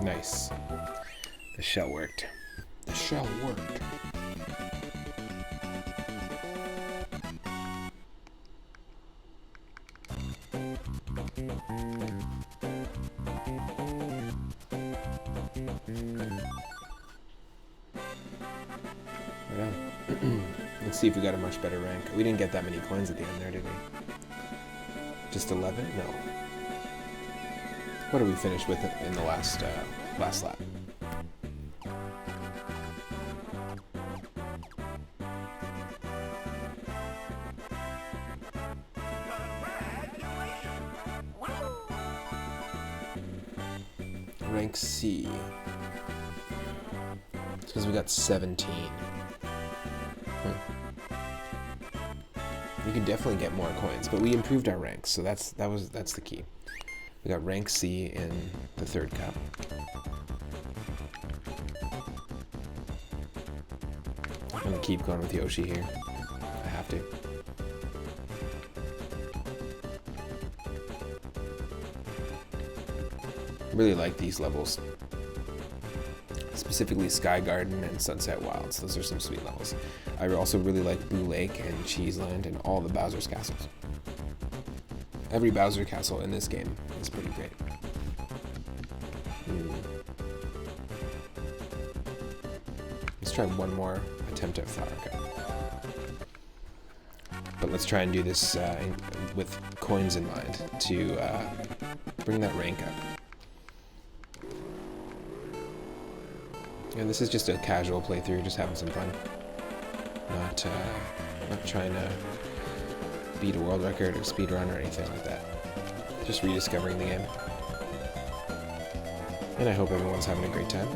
Speaker 1: Nice. The shell worked. The shell worked. Yeah. Let's see if we got a much better rank. We didn't get that many coins at the end there, did we? Just 11? No. What did we finish with in the last lap? Rank C. It's because we got 17. We could definitely get more coins, but we improved our ranks, so that's the key. We got rank C in the third cup. I'm gonna keep going with Yoshi here. I have to. Really like these levels. Specifically Sky Garden and Sunset Wilds. Those are some sweet levels. I also really like Blue Lake and Cheese Land and all the Bowser's castles. Every Bowser castle in this game is pretty great. Let's try one more attempt at Flower Cup. But let's try and do this with coins in mind to bring that rank up. And this is just a casual playthrough, just having some fun. Not trying to beat a world record or speedrun or anything like that. Just rediscovering the game. And I hope everyone's having a great time.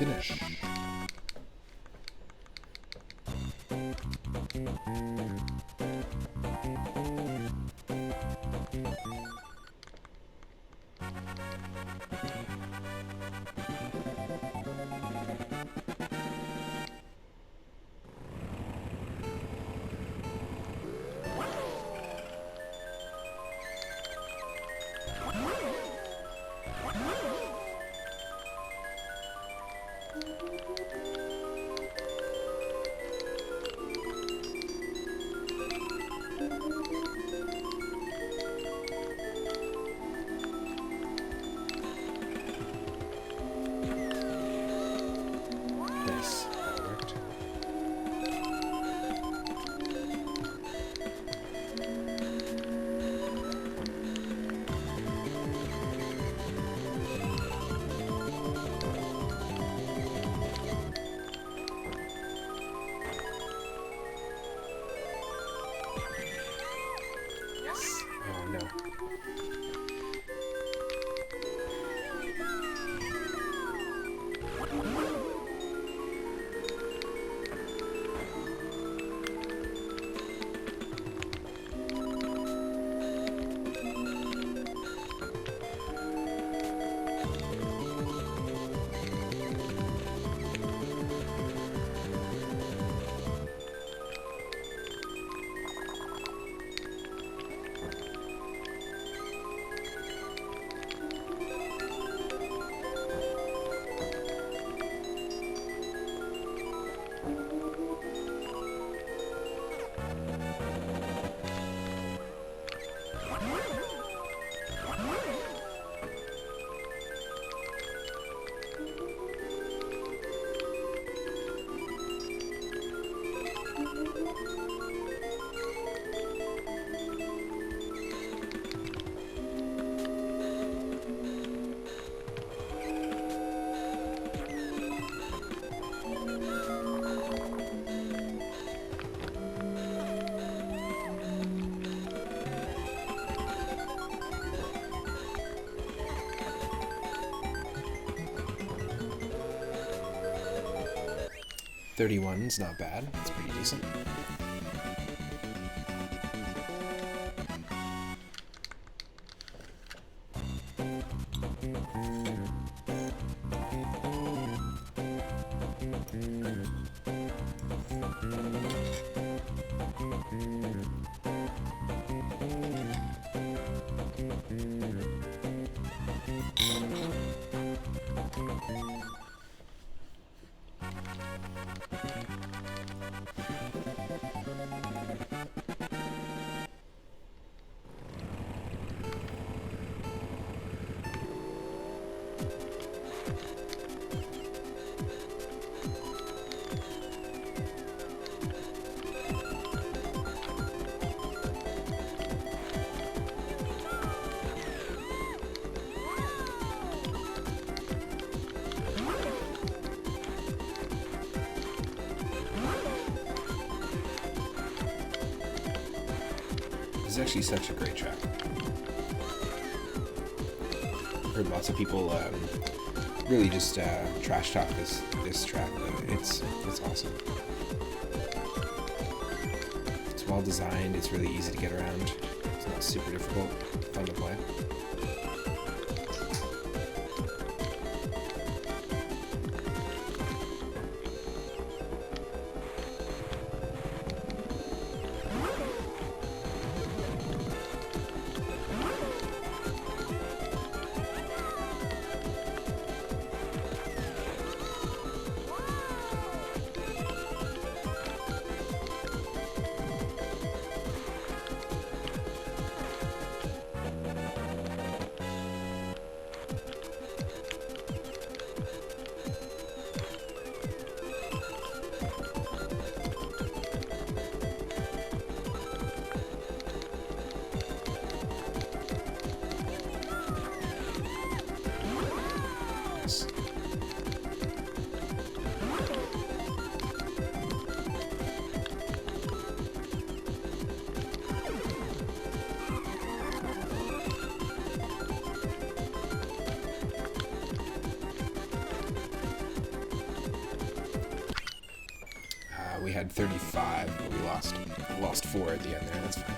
Speaker 1: finish. Nice, that worked. Yes. Oh no. $31's not bad. That's pretty decent. This is actually such a great track. I've heard lots of people really just trash talk this track, but it's awesome. It's well designed. It's really easy to get around. It's not super difficult. Fun to play. we had 35, but we lost 4 at the end there. That's fine.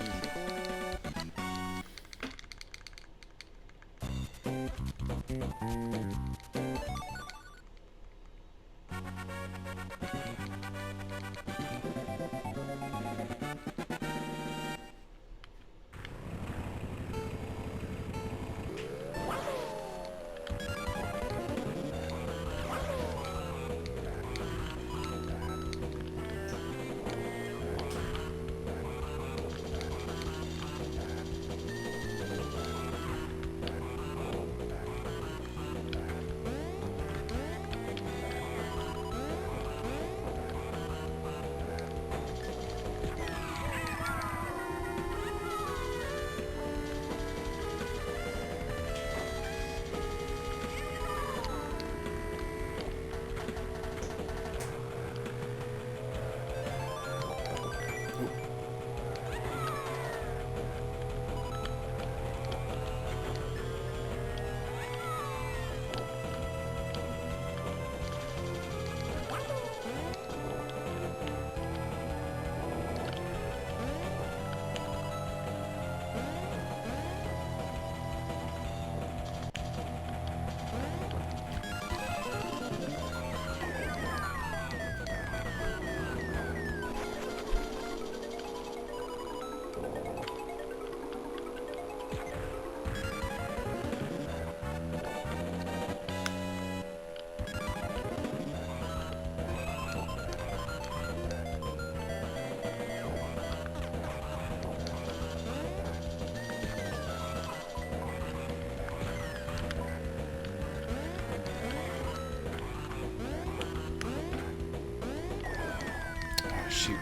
Speaker 1: Shoot.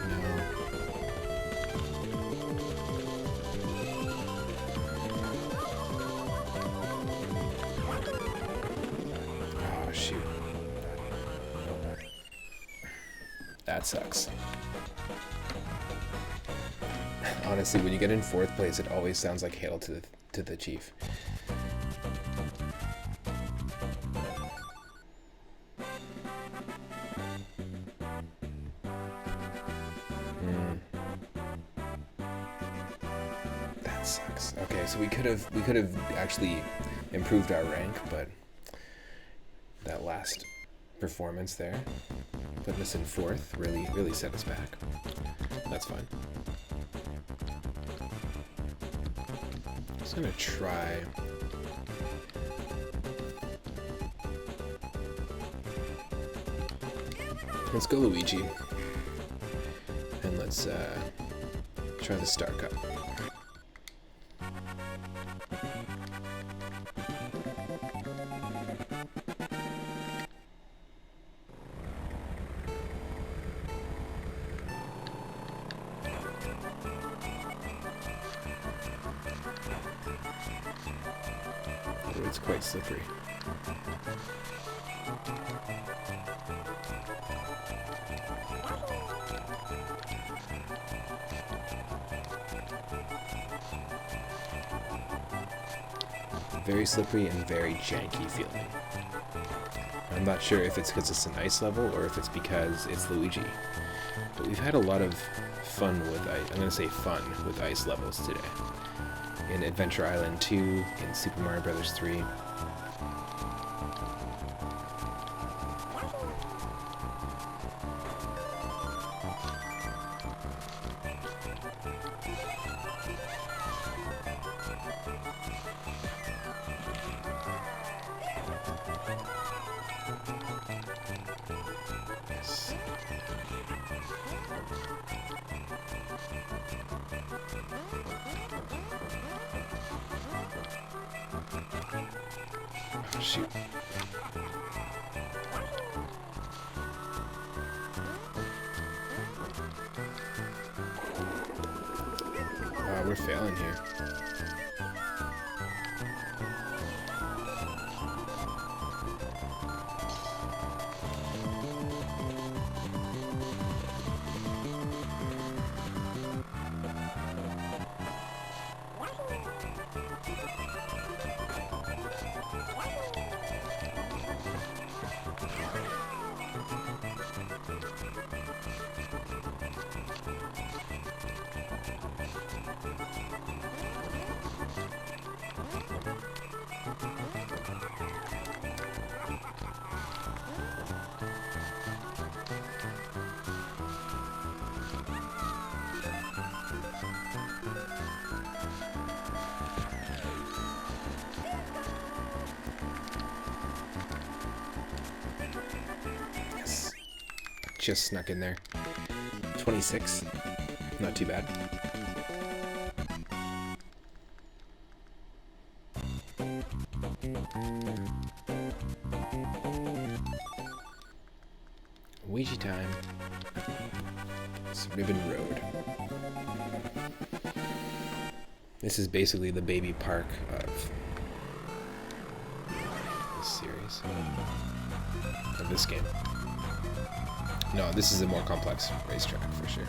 Speaker 1: No. Oh, shoot. That sucks. Honestly, when you get in 4th place, it always sounds like hail to the chief. Sucks. Okay, so we could have actually improved our rank, but that last performance there, putting us in 4th, really set us back. That's fine. Just gonna try. Let's go Luigi, and let's try the Star Cup. It's quite slippery. Very slippery and very janky feeling. I'm not sure if it's because it's an ice level or if it's because it's Luigi. But we've had a lot of fun with ice. I'm going to say fun with ice levels today. In Adventure Island 2, in Super Mario Bros. 3. Shoot. We're failing here. just snuck in there. 26. Not too bad. Ouija time. It's Ribbon Road. This is basically the baby park of this series. Of this game. No, this is a more complex racetrack for sure.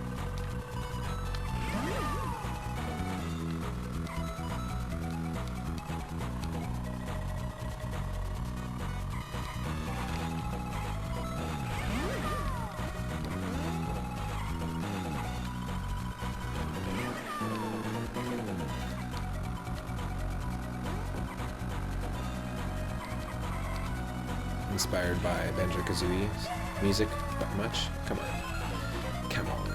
Speaker 1: Inspired by Banjo-Kazooie's music, but much? Come on. Come on.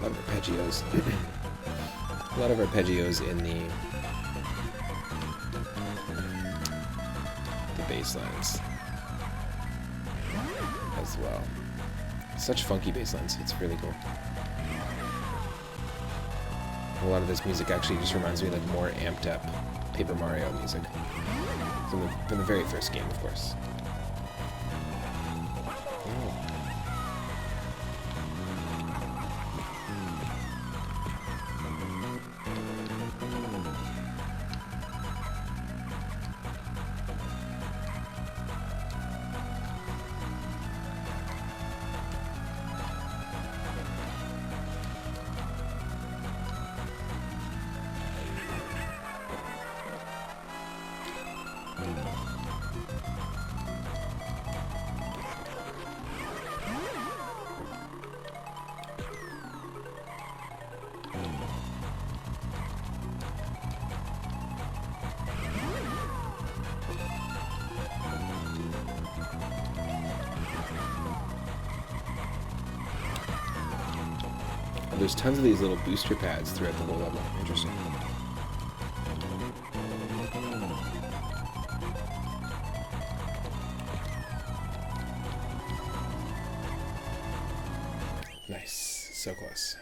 Speaker 1: A lot of arpeggios. A lot of arpeggios in the bass lines as well. Such funky bass lines. It's really cool. A lot of this music actually just reminds me of like more amped up Paper Mario music. From the very first game, of course. There's tons of these little booster pads throughout the whole level. Interesting. Nice. So close.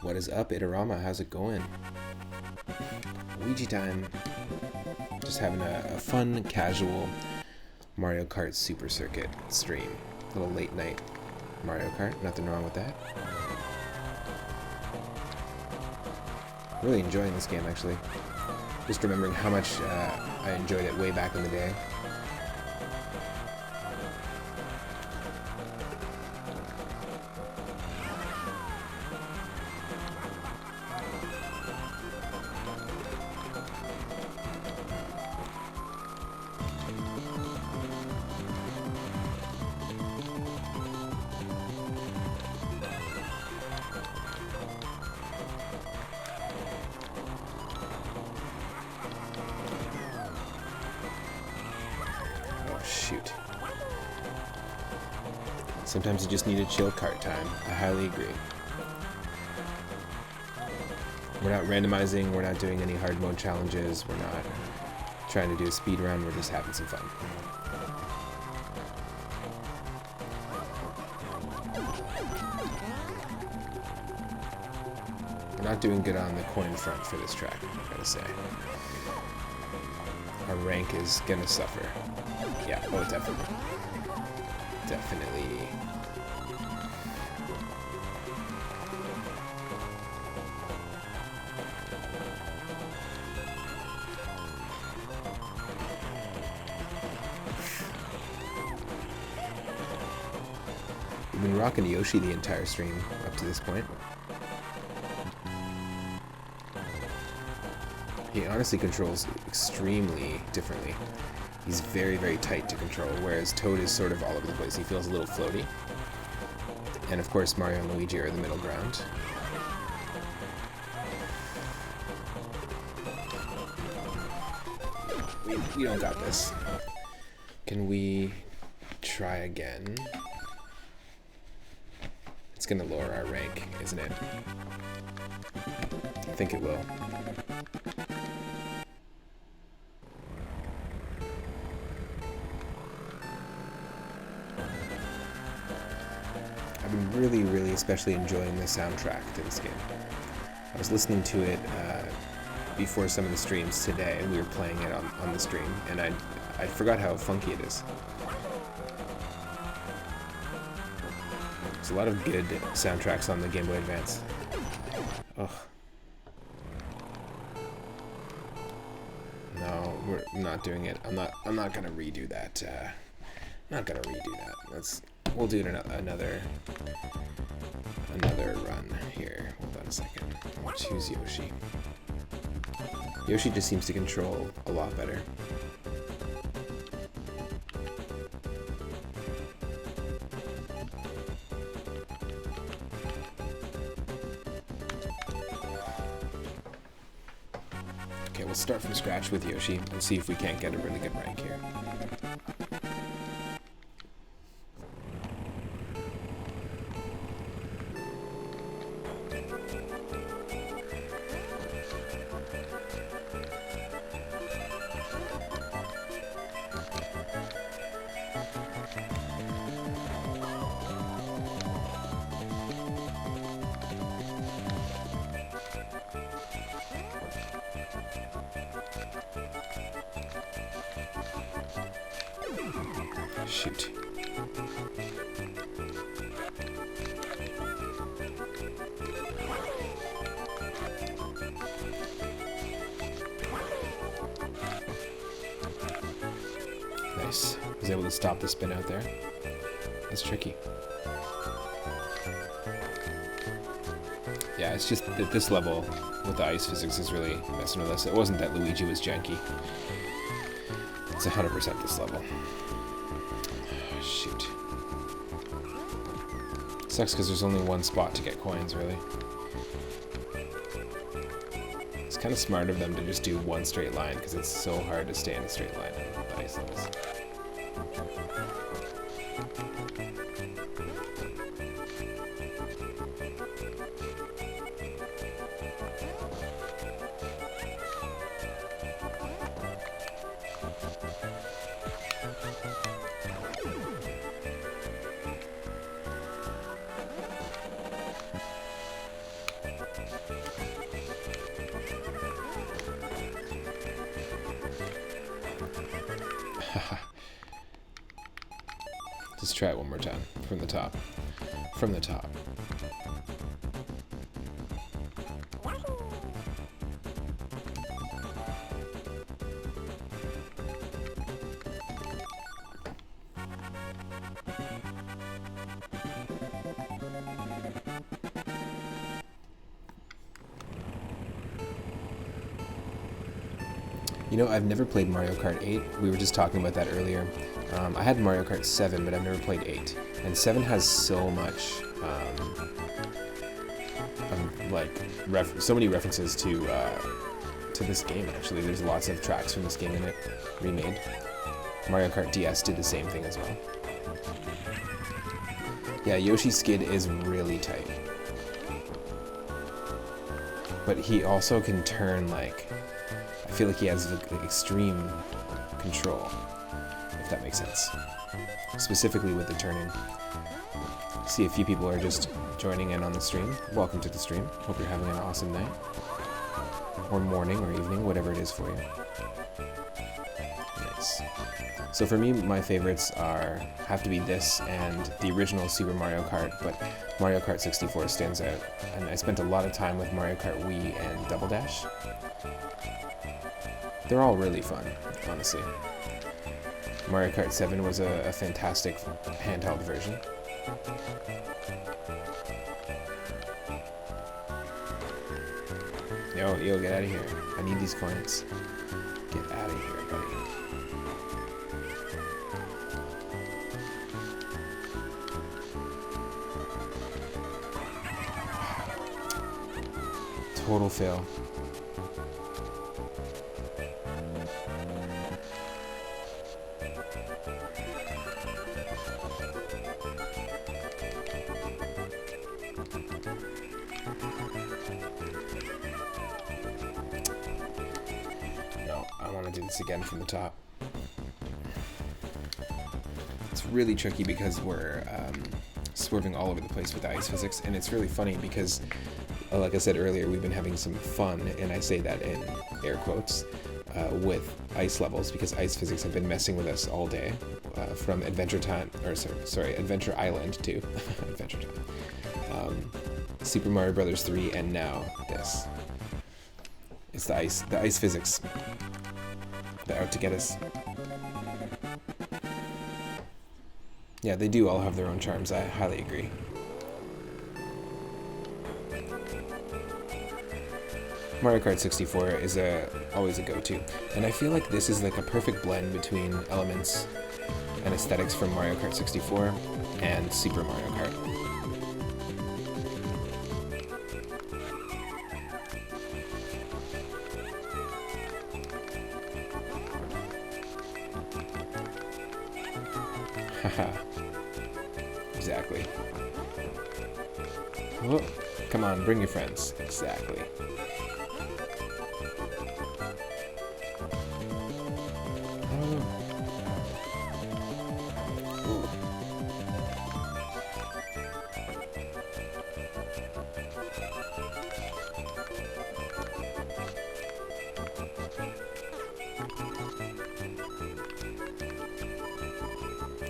Speaker 1: What is up, Itarama? How's it going? Ouija time. Just having a fun, casual Mario Kart Super Circuit stream. A little late night Mario Kart. Nothing wrong with that. Really enjoying this game, actually. Just remembering how much I enjoyed it way back in the day. Shoot. Sometimes you just need a chill kart time. I highly agree. We're not randomizing, we're not doing any hard mode challenges, we're not trying to do a speed run, we're just having some fun. We're not doing good on the coin front for this track, I gotta say. Our rank is gonna suffer. Yeah, oh, definitely. Definitely. We've been rocking Yoshi the entire stream up to this point. He honestly controls extremely differently. He's very, very tight to control, whereas Toad is sort of all over the place. He feels a little floaty. And of course, Mario and Luigi are the middle ground. We don't got this. Can we try again? It's gonna lower our rank, isn't it? I think it will. I've been really especially enjoying the soundtrack to this game. I was listening to it before some of the streams today, and we were playing it on the stream, and I forgot how funky it is. There's a lot of good soundtracks on the Gameboy Advance. Ugh. No, we're not doing it. I'm not gonna redo that. I'm not gonna redo that. We'll do another run here. Hold on a second. I'll choose Yoshi. Yoshi just seems to control a lot better. Okay, we'll start from scratch with Yoshi and see if we can't get a really good rank here. Shoot. Nice. I was able to stop the spin out there. That's tricky. Yeah, it's just that this level with the ice physics is really messing with us. It wasn't that Luigi was janky. It's 100% this level. Shoot. Sucks because there's only one spot to get coins, really. It's kind of smart of them to just do one straight line because it's so hard to stay in a straight line on the ice levels. Let's try it one more time. From the top. From the top. You know, I've never played Mario Kart 8. We were just talking about that earlier. I had Mario Kart 7, but I've never played 8. And 7 has so much, so many references to this game, actually. There's lots of tracks from this game in it, remade. Mario Kart DS did the same thing as well. Yeah, Yoshi's skid is really tight. But he also can turn, like, I feel like he has like extreme control, if that makes sense. Specifically with the turning. See, a few people are just joining in on the stream. Welcome to the stream. Hope you're having an awesome night. Or morning or evening, whatever it is for you. Nice. So for me, my favorites have to be this and the original Super Mario Kart, but Mario Kart 64 stands out. And I spent a lot of time with Mario Kart Wii and Double Dash. They're all really fun, honestly. Mario Kart 7 was a fantastic handheld version. Yo, get out of here. I need these coins. Get out of here, buddy. Total fail. do this again from the top. It's really tricky because we're swerving all over the place with the ice physics, and it's really funny because, like I said earlier, we've been having some fun, and I say that in air quotes, with ice levels, because ice physics have been messing with us all day, from Adventure Island to Adventure Time, Super Mario Brothers 3, and now this. It's the ice physics. They're out to get us. Yeah, they do all have their own charms. I highly agree. Mario Kart 64 is always a go-to, and I feel like this is like a perfect blend between elements and aesthetics from Mario Kart 64 and Super Mario Kart. Haha. Exactly. Oh, come on, bring your friends. Exactly.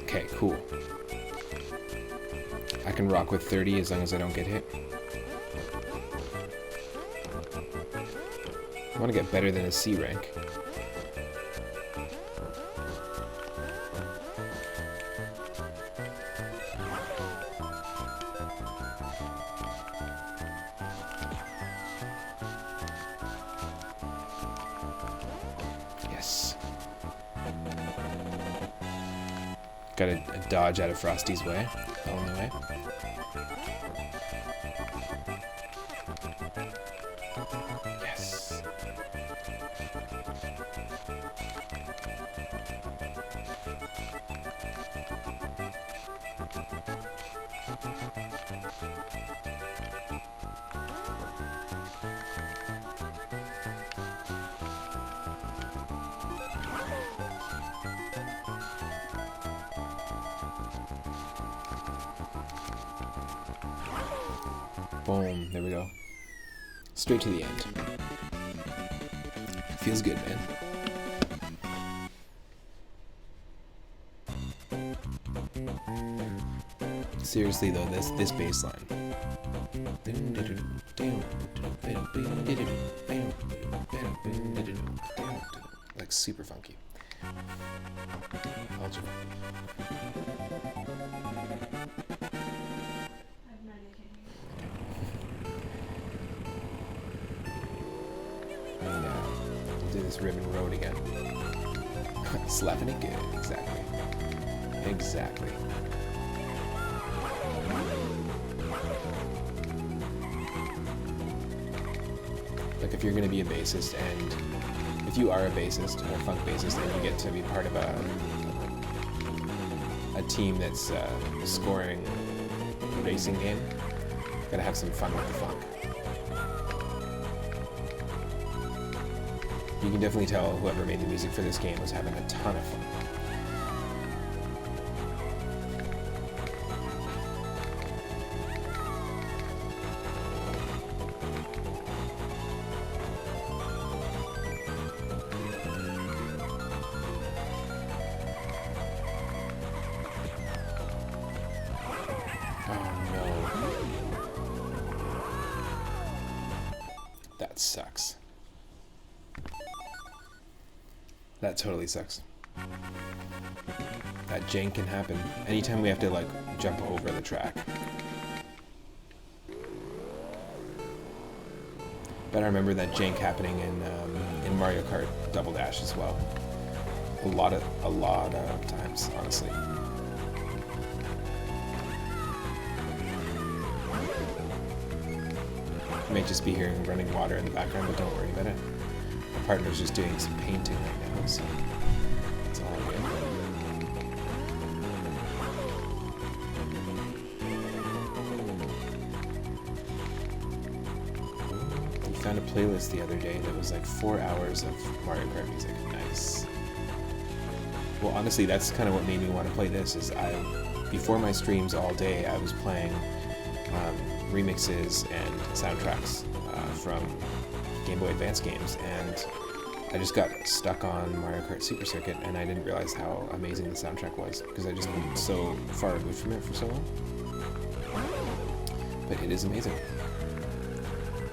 Speaker 1: Okay, cool. I can rock with 30 as long as I don't get hit. I want to get better than a C rank. Yes. Got a dodge out of Frosty's way. Fell in the way. Yes. Boom, there we go. Straight to the end. Feels good, man. Seriously though, this bass line. Like super funky. Ultra. We'll do this ribbon road again. Slapping it good, exactly. Exactly. Like if you're gonna be a bassist, and if you are a bassist, or a funk bassist, and you get to be part of a team that's scoring a racing game, gotta have some fun with the funk. You can definitely tell whoever made the music for this game was having a ton of fun. Oh no. That sucks. That totally sucks. That jank can happen anytime we have to like jump over the track. But I remember that jank happening in Mario Kart Double Dash as well. A lot of times, honestly. You may just be hearing running water in the background, but don't worry about it. My partner's just doing some painting right now, so it's all good. found a playlist the other day that was like 4 hours of Mario Kart music. Nice. Well, honestly, that's kind of what made me want to play this. Before my streams all day, I was playing remixes and soundtracks from Gameboy Advance games, and I just got stuck on Mario Kart Super Circuit, and I didn't realize how amazing the soundtrack was because I just been so far removed from it for so long. But it is amazing.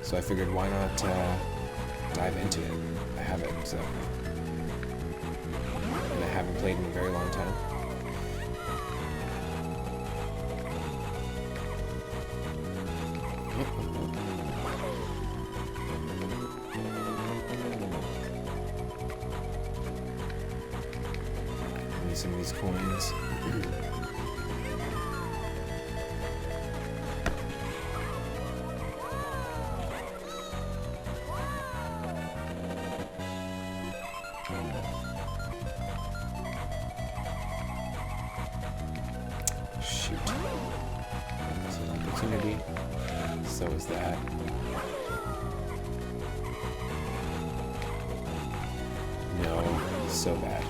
Speaker 1: So I figured, why not dive into it? I have it, so. And I haven't played in a very long time. Need some of these coins. Shoot. That's an opportunity. So is that. No, so bad.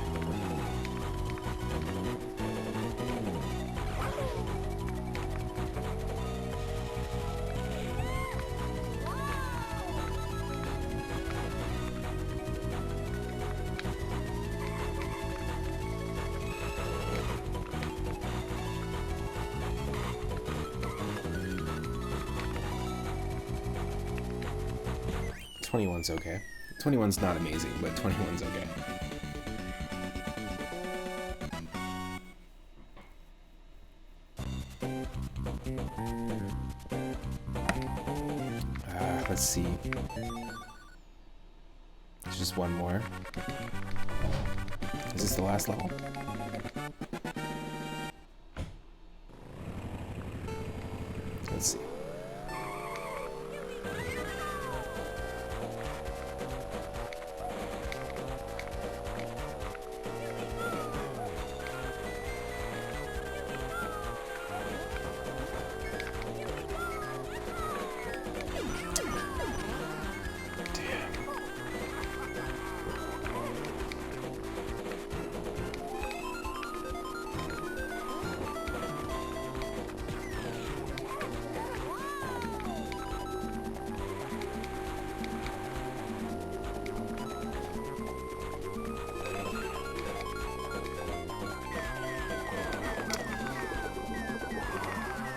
Speaker 1: .21's okay. 21's not amazing, but 21's okay. Let's see. There's just one more. Is this the last level? Let's see.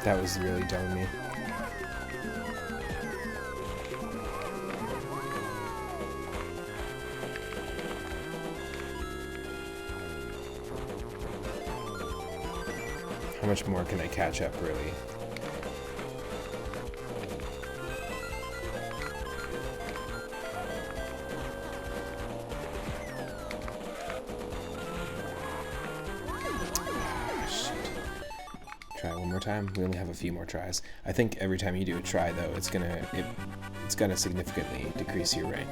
Speaker 1: That was really dumb of me. How much more can I catch up, really? Try one more time. We only have a few more tries. I think every time you do a try, though, it's gonna significantly decrease your rank,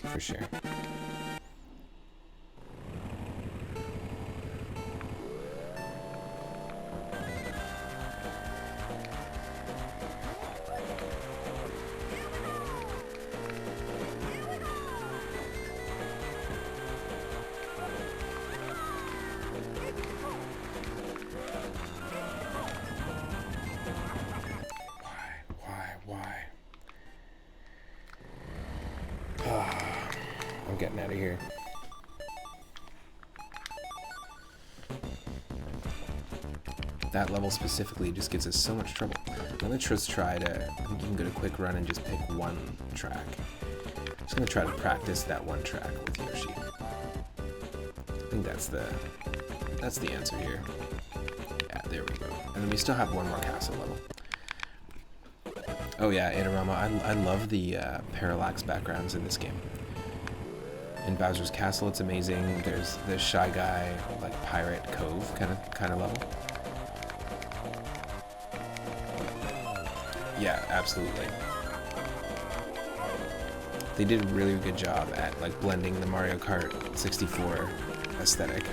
Speaker 1: for sure. I'm getting out of here. That level specifically just gives us so much trouble. Let's just try to, I think you can go to quick run and just pick one track. I'm just gonna try to practice that one track with Yoshi. I think that's the answer here. Yeah, there we go. And then we still have one more castle level. Oh yeah, Adorama, I love the parallax backgrounds in this game. In Bowser's Castle, it's amazing. There's the Shy Guy, like Pirate Cove kind of level. Yeah, absolutely. They did a really good job at like blending the Mario Kart 64 aesthetic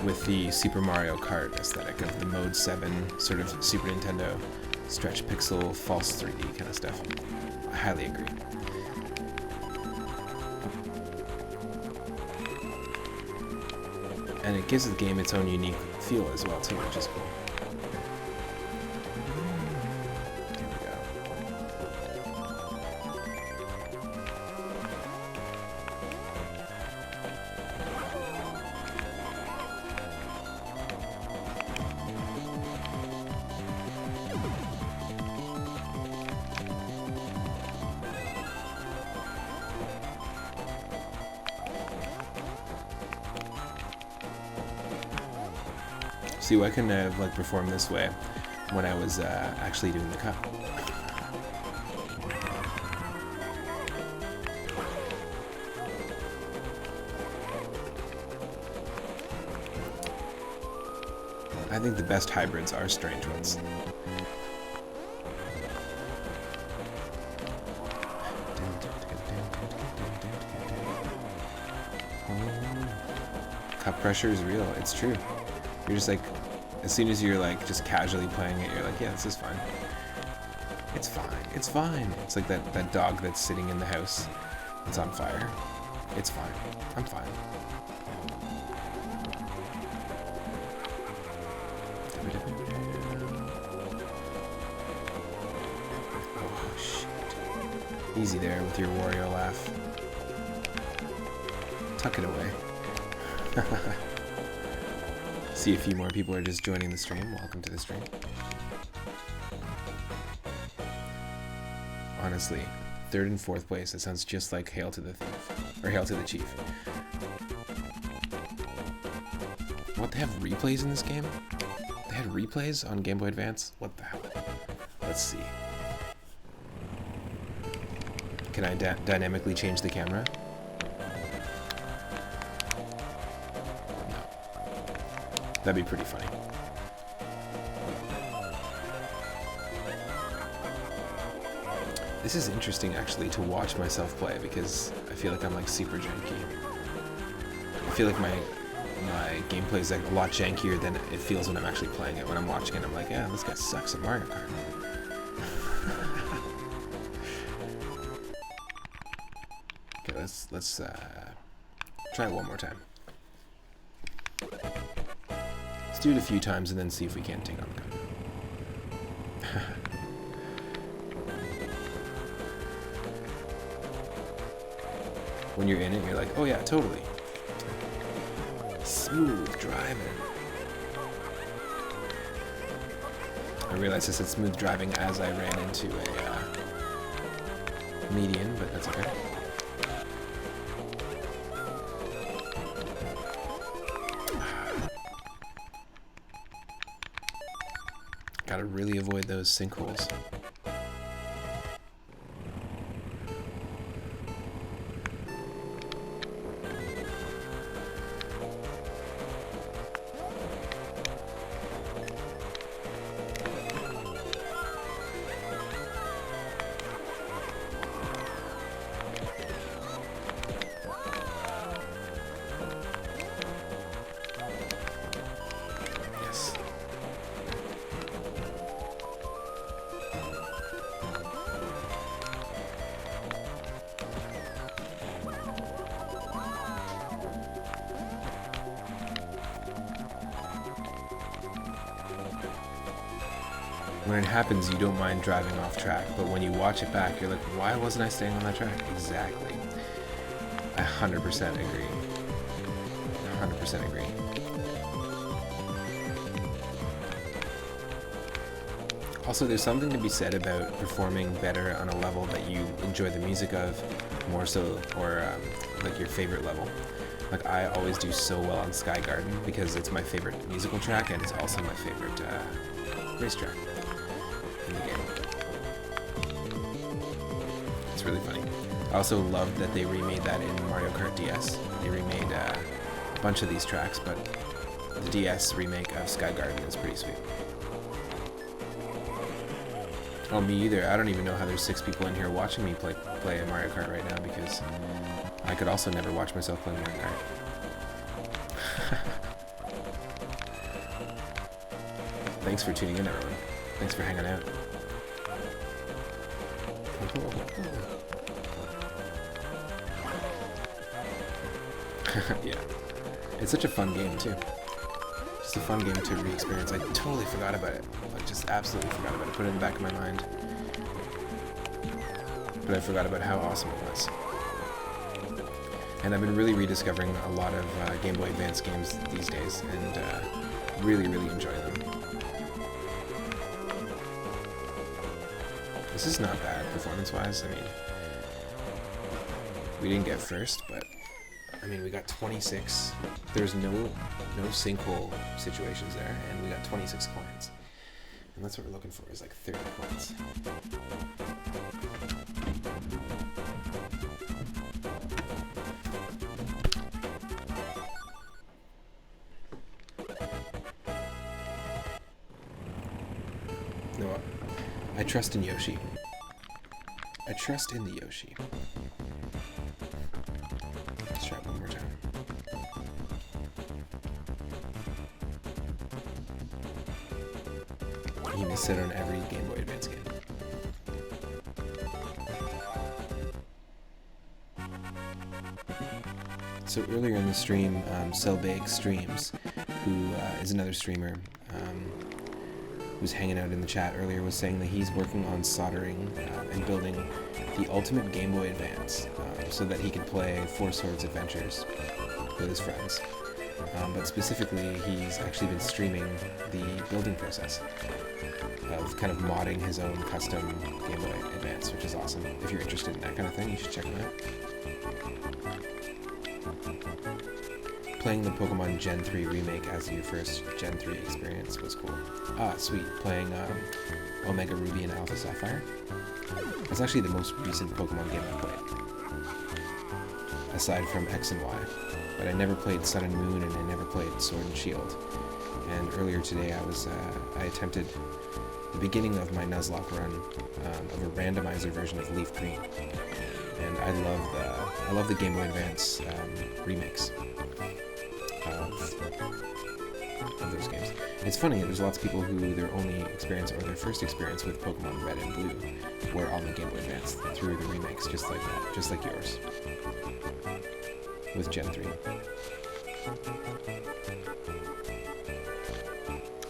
Speaker 1: with the Super Mario Kart aesthetic of the Mode 7 sort of Super Nintendo stretch pixel, false 3D kind of stuff. I highly agree. And it gives the game its own unique feel as well too, which is cool. There we go. See, why couldn't I have like performed this way when I was actually doing the cup? I think the best hybrids are strange ones. Cup pressure is real. It's true. You're just like, as soon as you're like just casually playing it, you're like, yeah, this is fine. It's fine. It's fine. It's like that dog that's sitting in the house. It's on fire. It's fine. I'm fine. Oh, shit. Easy there with your Wario laugh. Tuck it away. See a few more people are just joining the stream. Welcome to the stream. Honestly, 3rd and 4th place, it sounds just like Hail to the Thief. Or Hail to the Chief. What, they have replays in this game? They had replays on Gameboy Advance? What the hell? Let's see. Can I dynamically change the camera? That'd be pretty funny. This is interesting actually to watch myself play because I feel like I'm like super janky. I feel like my gameplay is like a lot jankier than it feels when I'm actually playing it. When I'm watching it, I'm like, yeah, this guy sucks at Mario Kart. Okay, let's try it one more time. Do it a few times and then see if we can't take on the cup. When you're in it, you're like, oh yeah, totally. Smooth driving. I realized I said smooth driving as I ran into a median, but that's okay. Gotta really avoid those sinkholes. When it happens, you don't mind driving off track, but when you watch it back, you're like, why wasn't I staying on that track? Exactly. I 100% agree. 100% agree. Also, there's something to be said about performing better on a level that you enjoy the music of more so, or like your favorite level. Like, I always do so well on Sky Garden because it's my favorite musical track and it's also my favorite racetrack in the game. It's really funny. I also love that they remade that in Mario Kart DS. They remade a bunch of these tracks, but the DS remake of Sky Garden is pretty sweet. Oh, me either. I don't even know how there's 6 people in here watching me play Mario Kart right now because I could also never watch myself play Mario Kart. Thanks for tuning in, everyone. Thanks for hanging out. Yeah. It's such a fun game, too. Just a fun game to re-experience. I totally forgot about it. I just absolutely forgot about it. Put it in the back of my mind. But I forgot about how awesome it was. And I've been really rediscovering a lot of Game Boy Advance games these days, and really, really enjoy them. This is not bad performance-wise. I mean, we didn't get first, but I mean, we got 26. There's no sinkhole situations there, and we got 26 coins. And that's what we're looking for, is like 30 coins. No, I trust in Yoshi. I trust in the Yoshi. Let's try it one more time. You miss it on every Game Boy Advance game. So earlier in the stream, Selbag Streams, who is another streamer who's hanging out in the chat earlier, was saying that he's working on soldering and building the ultimate Game Boy Advance so that he can play Four Swords Adventures with his friends. But specifically, he's actually been streaming the building process of kind of modding his own custom Game Boy Advance, which is awesome. If you're interested in that kind of thing, you should check him out. Playing the Pokemon Gen 3 remake as your first Gen 3 experience was cool. Ah, sweet. Playing Omega Ruby and Alpha Sapphire. That's actually the most recent Pokemon game I played, aside from X and Y. But I never played Sun and Moon, and I never played Sword and Shield. And earlier today, I attempted the beginning of my Nuzlocke run of a randomizer version of Leaf Green, and I love the Game Boy Advance remakes of those games. And it's funny, there's lots of people who their only experience or their first experience with Pokemon Red and Blue were on the Game Boy Advance through the remakes, just like that, just like yours with Gen 3.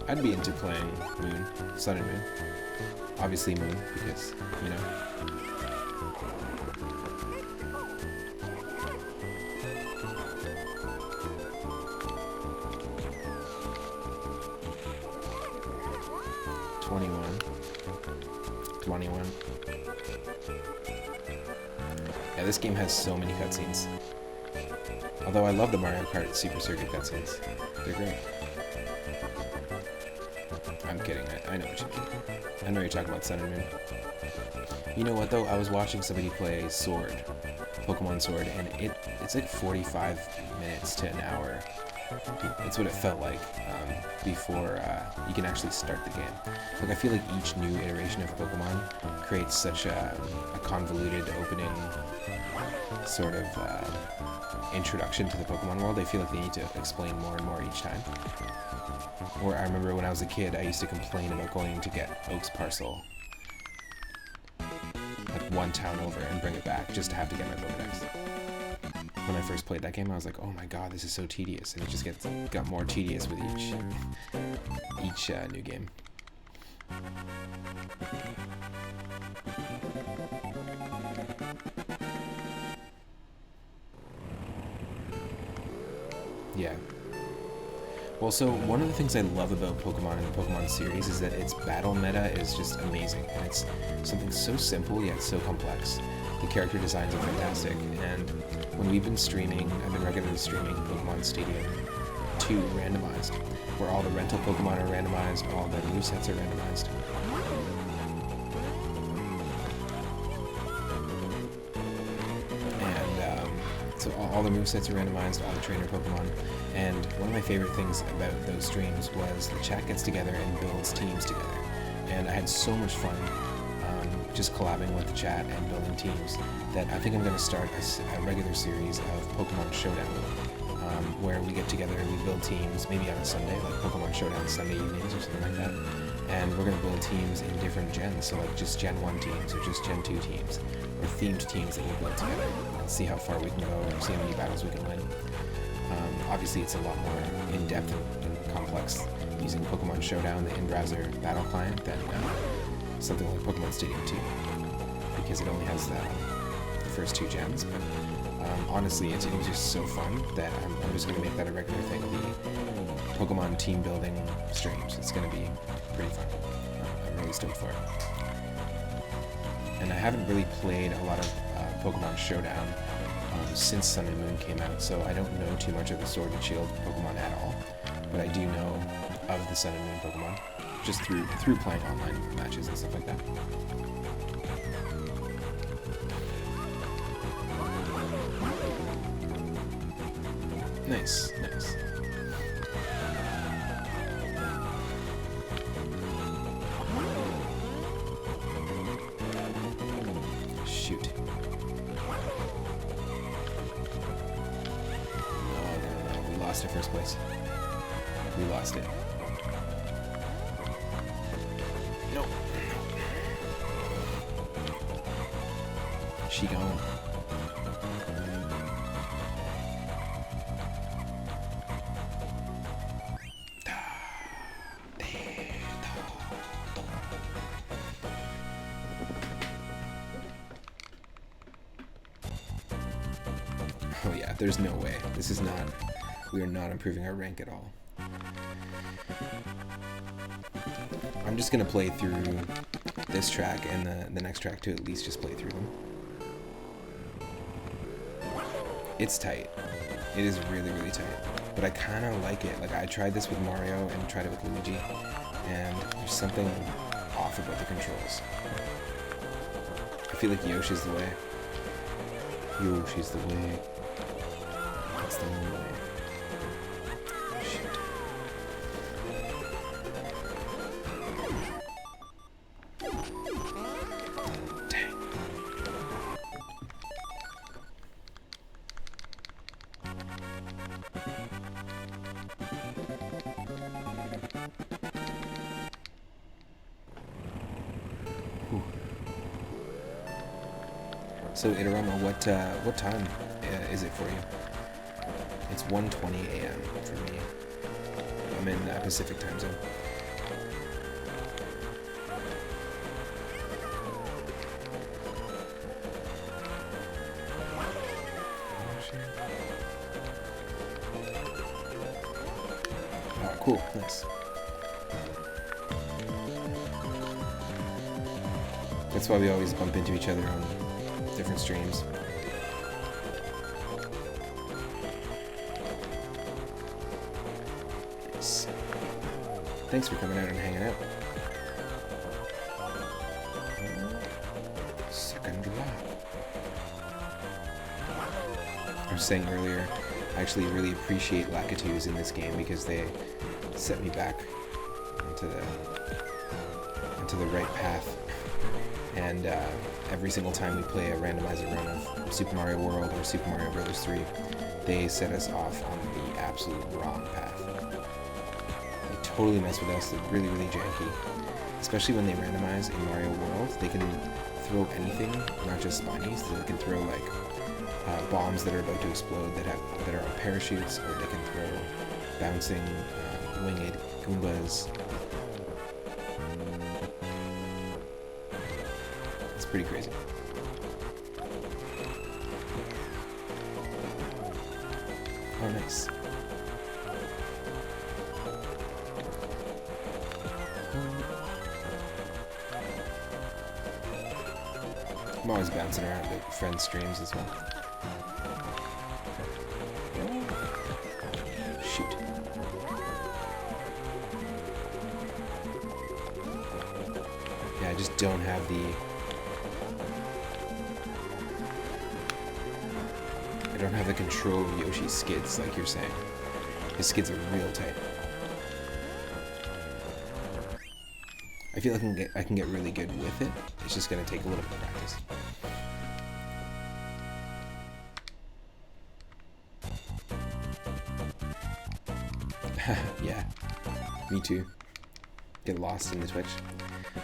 Speaker 1: I'd be into playing Moon, Sun and Moon. Obviously Moon, because, you know. Yeah, this game has so many cutscenes. Although I love the Mario Kart Super Circuit cutscenes. They're great. I'm kidding. I know what you mean. I know you're talking about Sun and Moon. You know what, though? I was watching somebody play Sword, Pokemon Sword, and it's like 45 minutes to an hour. It's what it felt like before you can actually start the game. Like, I feel like each new iteration of Pokemon creates such a convoluted opening sort of introduction to the Pokemon world. I feel like they need to explain more and more each time. Or I remember when I was a kid, I used to complain about going to get Oak's Parcel like one town over and bring it back just to have to get my Pokedex. When I first played that game, I was like, oh my god, this is so tedious, and it just got more tedious with each new game. Yeah. Well, so one of the things I love about Pokemon and the Pokemon series is that its battle meta is just amazing. And it's something so simple yet so complex. The character designs are fantastic, and when we've been streaming, I've been regularly streaming Pokemon Stadium 2 randomized, where all the rental Pokemon are randomized, all the movesets are randomized. So all the movesets are randomized, all the trainer Pokemon, and one of my favorite things about those streams was the chat gets together and builds teams together. And I had so much fun just collabing with the chat and building teams that I think I'm going to start a regular series of Pokemon Showdown, where we get together and we build teams, maybe on a Sunday, like Pokemon Showdown Sunday evenings or something like that. and we're going to build teams in different gens, so like just Gen 1 teams, or just Gen 2 teams, or themed teams that we'll build together, and see how far we can go, or see how many battles we can win. Obviously it's a lot more in-depth and complex using Pokemon Showdown, the in-browser battle client, than something like Pokemon Stadium 2, because it only has the first 2 gens, but honestly, it was just so fun that I'm just going to make that a regular thing, the Pokemon team building streams. It's going to be pretty fun. I'm really stoked for it. And I haven't really played a lot of Pokemon Showdown since Sun and Moon came out, so I don't know too much of the Sword and Shield Pokemon at all, but I do know of the Sun and Moon Pokemon, just through playing online matches and stuff like that. Nice, nice. Shoot. No, we lost it first place. We lost it. Nope. She gone. Oh yeah, there's no way. This is not... We are not improving our rank at all. I'm just gonna play through this track and the next track to at least just play through them. It's tight. It is really, really tight. But I kind of like it. Like, I tried this with Mario and tried it with Luigi, and there's something off about the controls. I feel like Yoshi's the way. Yoshi's the way. That's the only way. Shit. Dang. Whew. So Itorama, what time is it for you? It's 1:20 a.m. for me. I'm in Pacific time zone. Oh, cool, nice. That's why we always bump into each other on different streams. Nice. Thanks for coming out and hanging out. Second lap. I was saying earlier, I actually really appreciate Lakitus in this game because they set me back into the right path. And every single time we play a randomizer run of Super Mario World or Super Mario Bros. 3, they set us off on the absolute wrong path. They totally mess with us. They're really, really janky. Especially when they randomize in Mario World, they can throw anything, not just spinies. So they can throw like bombs that are about to explode that are on parachutes, or they can throw bouncing winged Goombas. It's pretty crazy. Oh, nice. I'm always bouncing around at friends' streams as well. Shoot. Yeah, I just don't have the... I don't have the control of Yoshi's skids like you're saying. His skids are real tight. I feel like I can get really good with it. It's just gonna take a little bit of practice. Yeah, me too. get lost in the Twitch.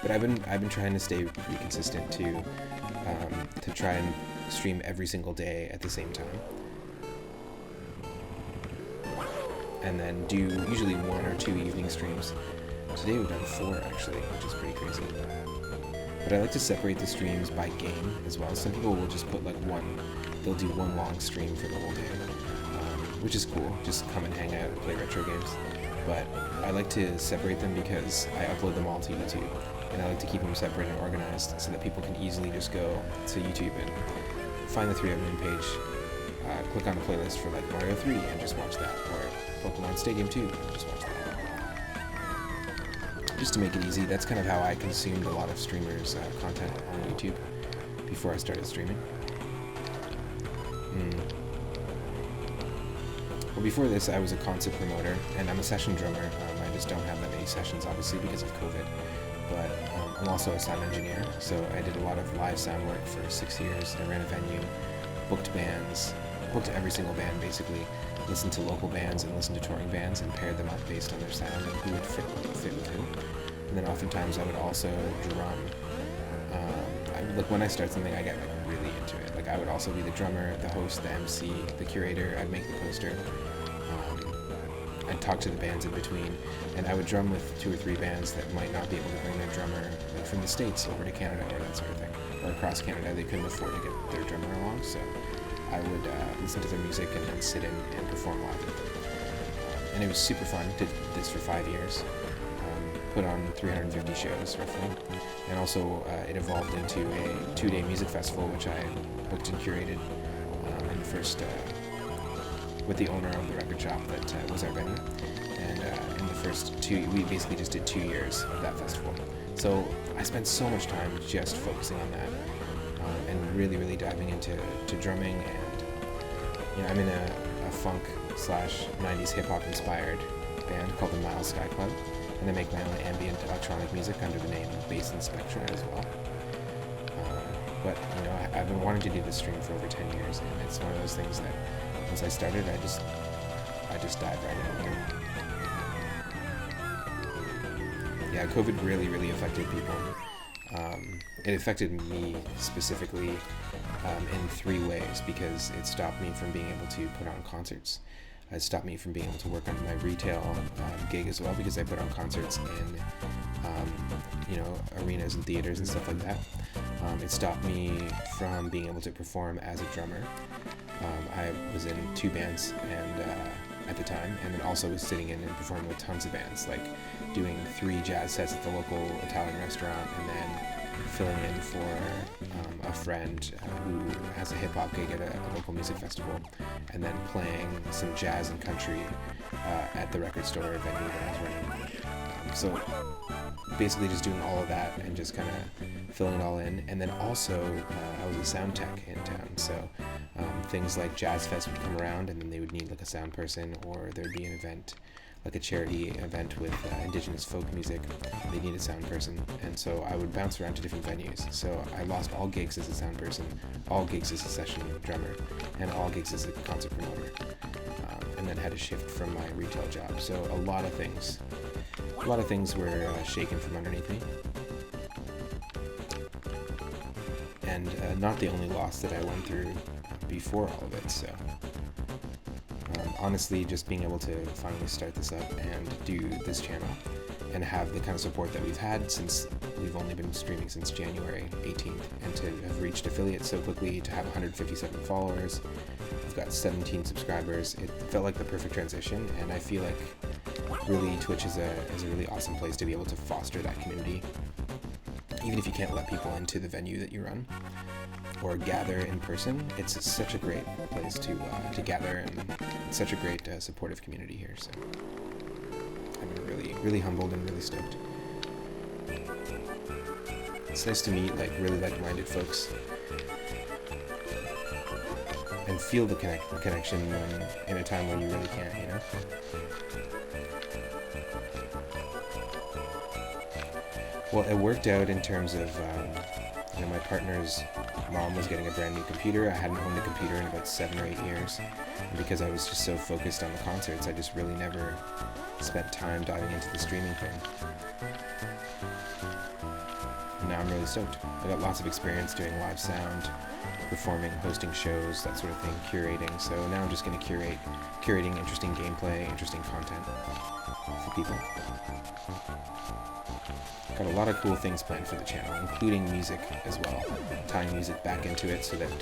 Speaker 1: But I've been trying to stay pretty consistent to try and stream every single day at the same time, and then do usually 1 or 2 evening streams. Today we've done 4 actually, which is pretty crazy. But I like to separate the streams by game as well. Some people will just put like they'll do one long stream for the whole day, which is cool. Just come and hang out and play retro games. But I like to separate them because I upload them all to YouTube, and I like to keep them separate and organized so that people can easily just go to YouTube and find the 3 Up Moon page, click on a playlist for like Mario 3 and just watch that, or Pokemon Stadium 2 and just watch that. Just to make it easy, that's kind of how I consumed a lot of streamers' content on YouTube before I started streaming. Well, before this, I was a concert promoter, and I'm a session drummer. I just don't have that many sessions, obviously, because of COVID. But I'm also a sound engineer, so I did a lot of live sound work for 6 years. I ran a venue, booked bands, booked every single band, basically, listened to local bands and listened to touring bands and paired them up based on their sound and who would fit with who. And then oftentimes I would also drum. Like when I start something, I get like really into it. Like I would also be the drummer, the host, the MC, the curator. I'd make the poster. I'd talk to the bands in between, and I would drum with 2 or 3 bands that might not be able to bring their drummer like from the States over to Canada or that sort of thing, or across Canada. They couldn't afford to get their drummer along, so I would listen to their music and then sit in and perform live with them. And it was super fun. Did this for 5 years. Put on 350 shows roughly, and also it evolved into a 2-day music festival, which I booked and curated in the first with the owner of the record shop that was our venue. And in the first 2, we basically just did 2 years of that festival. So I spent so much time just focusing on that and really diving into drumming. And I'm in a funk / 90s hip hop inspired band called the Miles Sky Club. And I make my own ambient electronic music under the name Bass and Spectra as well. But I've been wanting to do this stream for over 10 years, and it's one of those things that once I started, I just dived right in. Yeah, COVID really affected people. It affected me specifically in 3 ways, because it stopped me from being able to put on concerts. It stopped me from being able to work on my retail gig as well, because I put on concerts in arenas and theaters and stuff like that. It stopped me from being able to perform as a drummer. I was in 2 bands and at the time, and then also was sitting in and performing with tons of bands, like doing 3 jazz sets at the local Italian restaurant, and then filling in for a friend who has a hip-hop gig at a local music festival, and then playing some jazz and country at the record store venue that I was running. So basically just doing all of that and just kind of filling it all in. And then also I was a sound tech in town, so things like Jazz Fest would come around, and then they would need like a sound person, or there'd be an event, like a charity event with indigenous folk music. They need a sound person, and so I would bounce around to different venues. So I lost all gigs as a sound person, all gigs as a session drummer, and all gigs as a concert promoter, and then had to shift from my retail job. So a lot of things were shaken from underneath me, and not the only loss that I went through before all of it. So honestly, just being able to finally start this up and do this channel and have the kind of support that we've had, since we've only been streaming since January 18th, and to have reached affiliates so quickly, to have 157 followers, we've got 17 subscribers. It felt like the perfect transition, and I feel like really Twitch is a really awesome place to be able to foster that community, even if you can't let people into the venue that you run or gather in person. It's such a great place to gather, and it's such a great supportive community here. So I'm really humbled and really stoked. It's nice to meet really like-minded folks and feel the connection in a time when you really can't, Well, it worked out in terms of, my partner's mom was getting a brand new computer. I hadn't owned a computer in about 7 or 8 years. And because I was just so focused on the concerts, I just really never spent time diving into the streaming thing. I'm really stoked. I got lots of experience doing live sound, performing, hosting shows, that sort of thing, curating. So now I'm just going to curating interesting gameplay, interesting content for people. Got a lot of cool things planned for the channel, including music as well, tying music back into it so that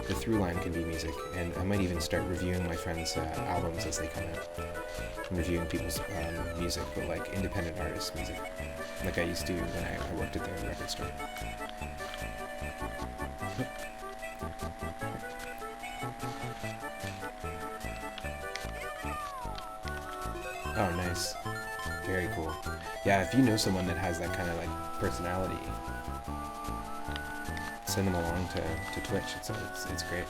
Speaker 1: the through line can be music. And I might even start reviewing my friends' albums as they come out. I'm reviewing people's music, but like independent artists' music, like I used to when I worked at the record store. Oh, nice. Very cool. Yeah, if you know someone that has that kind of like personality, send them along to Twitch. It's great.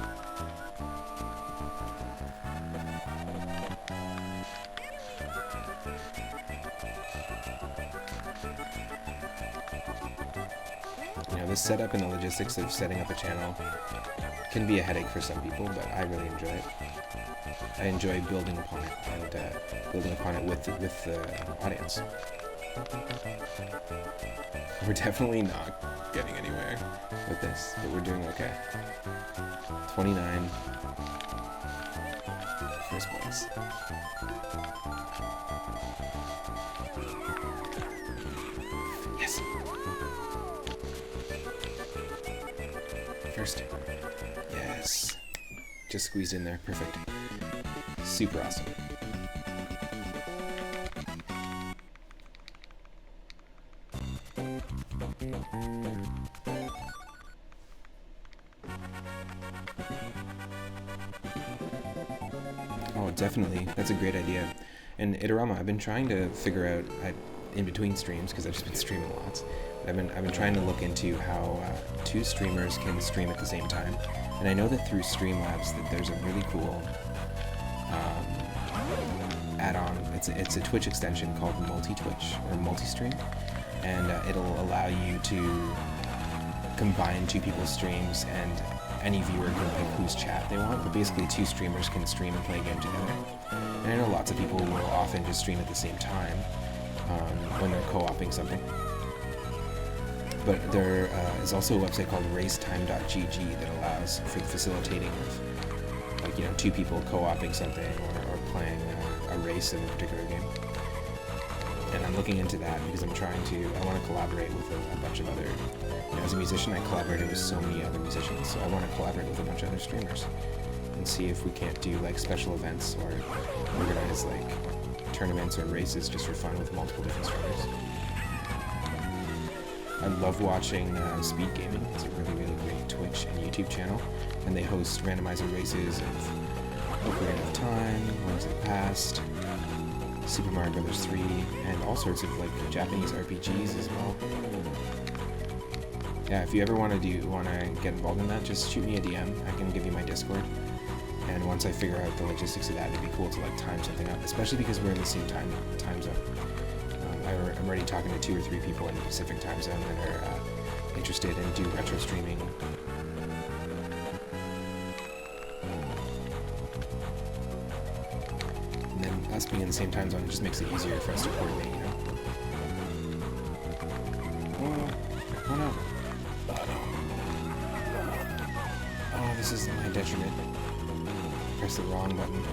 Speaker 1: You know, this setup and the logistics of setting up a channel can be a headache for some people, but I really enjoy it. I enjoy building upon it and building upon it with the audience. We're definitely not getting anywhere with this, but we're doing okay. 29. First place. Yes. First. Yes. Just squeezed in there. Perfect. Super awesome. Oh, definitely. That's a great idea. And Itorama, I've been trying to figure out in between streams, because I've just been streaming lots. I've been trying to look into how two streamers can stream at the same time. And I know that through Streamlabs that there's a really cool add-on. It's a Twitch extension called Multi-Twitch or Multi-Stream, and it'll allow you to combine two people's streams, and any viewer can pick whose chat they want, but basically two streamers can stream and play a game together. And I know lots of people will often just stream at the same time when they're co-oping something. But there is also a website called racetime.gg that allows for the facilitating of, like, you know, two people co-oping something or playing a race in a particular game. And I'm looking into that because I want to collaborate with a bunch of other, you know, as a musician I collaborated with so many other musicians, so I want to collaborate with a bunch of other streamers and see if we can't do like special events or organize like tournaments or races just for fun with multiple different streamers. I love watching Speed Gaming. It's a really, really great Twitch and YouTube channel, and they host randomizer races of Ocarina of Time, Winds of the Past, Super Mario Bros. 3, and all sorts of like Japanese RPGs as well. Yeah, if you ever want to get involved in that, just shoot me a DM. I can give you my Discord. And once I figure out the logistics of that, it'd be cool to like time something up, especially because we're in the same time zone. I'm already talking to 2 or 3 people in the Pacific time zone that are interested in do retro streaming. And then us being in the same time zone, it just makes it easier for us to coordinate, you know? Oh no. Oh no. Oh, this is my detriment. Press the wrong button.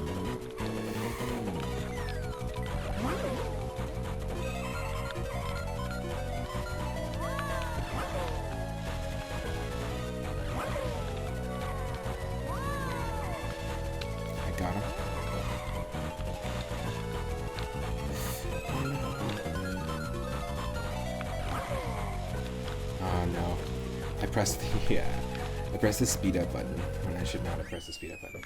Speaker 1: Got him. Oh no. I pressed the speed up button when I should not have pressed the speed up button.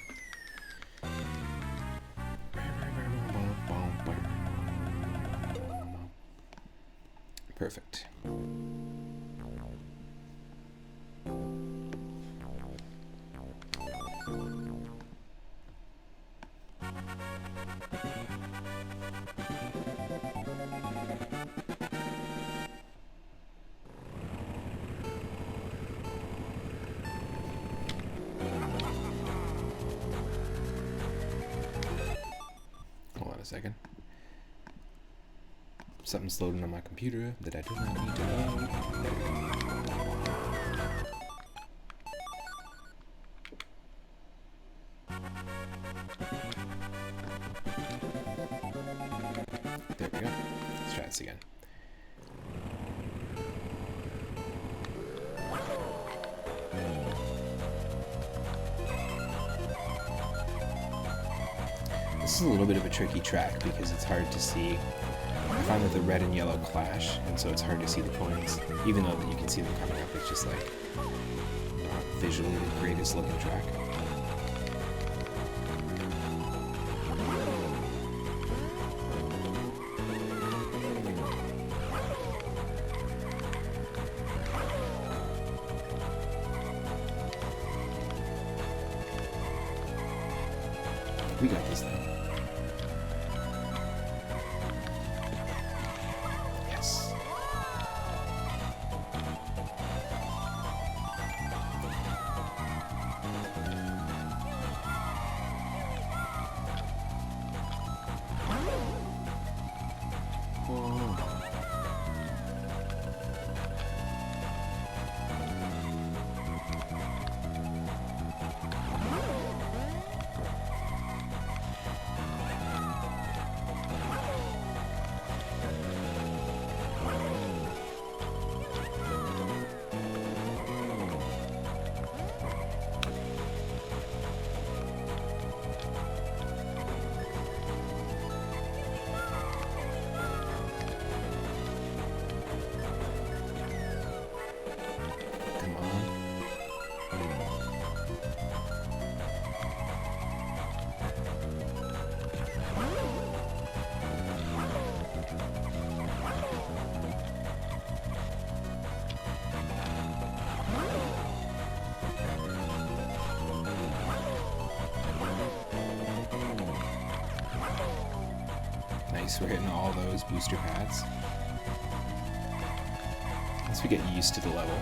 Speaker 1: Perfect. Hold on a second. something's loading on my computer that I do not need to load. There we go. There we go. Let's try this again. This is a little bit of a tricky track because it's hard to see. I find that the red and yellow clash, and so it's hard to see the coins. Even though you can see them coming up, it's just like not visually the greatest looking track. We got this thing. Yes. Whoa. Nice, we're hitting all those booster pads. Once we get used to the level.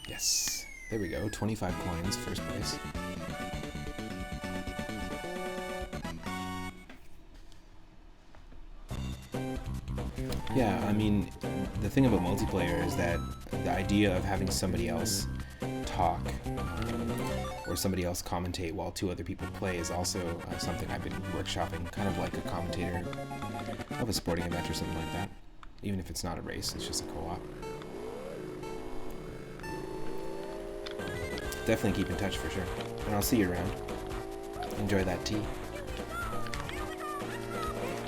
Speaker 1: Yes, there we go, 25 coins, first place. Yeah, I mean, the thing about multiplayer is that the idea of having somebody else talk or somebody else commentate while two other people play is also something I've been workshopping, kind of like a commentator of a sporting event or something like that. Even if it's not a race, it's just a co-op. Definitely keep in touch for sure. And I'll see you around. Enjoy that tea.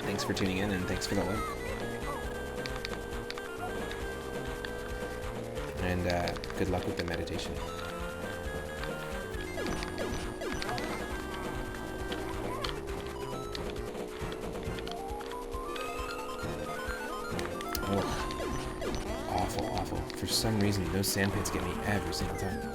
Speaker 1: Thanks for tuning in and thanks for the like. And good luck with the meditation. Oh, awful, awful. For some reason, those sand pits get me every single time.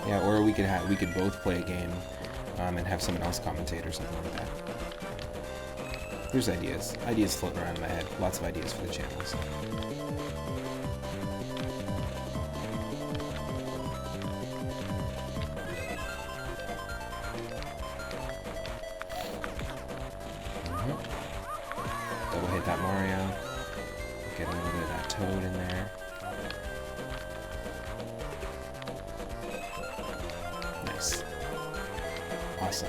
Speaker 1: Yeah, or we could both play a game and have someone else commentate or something like that. There's ideas floating around in my head. Lots of ideas for the channels. Double hit that Mario. Get a little bit of that Toad in there. Nice. Awesome.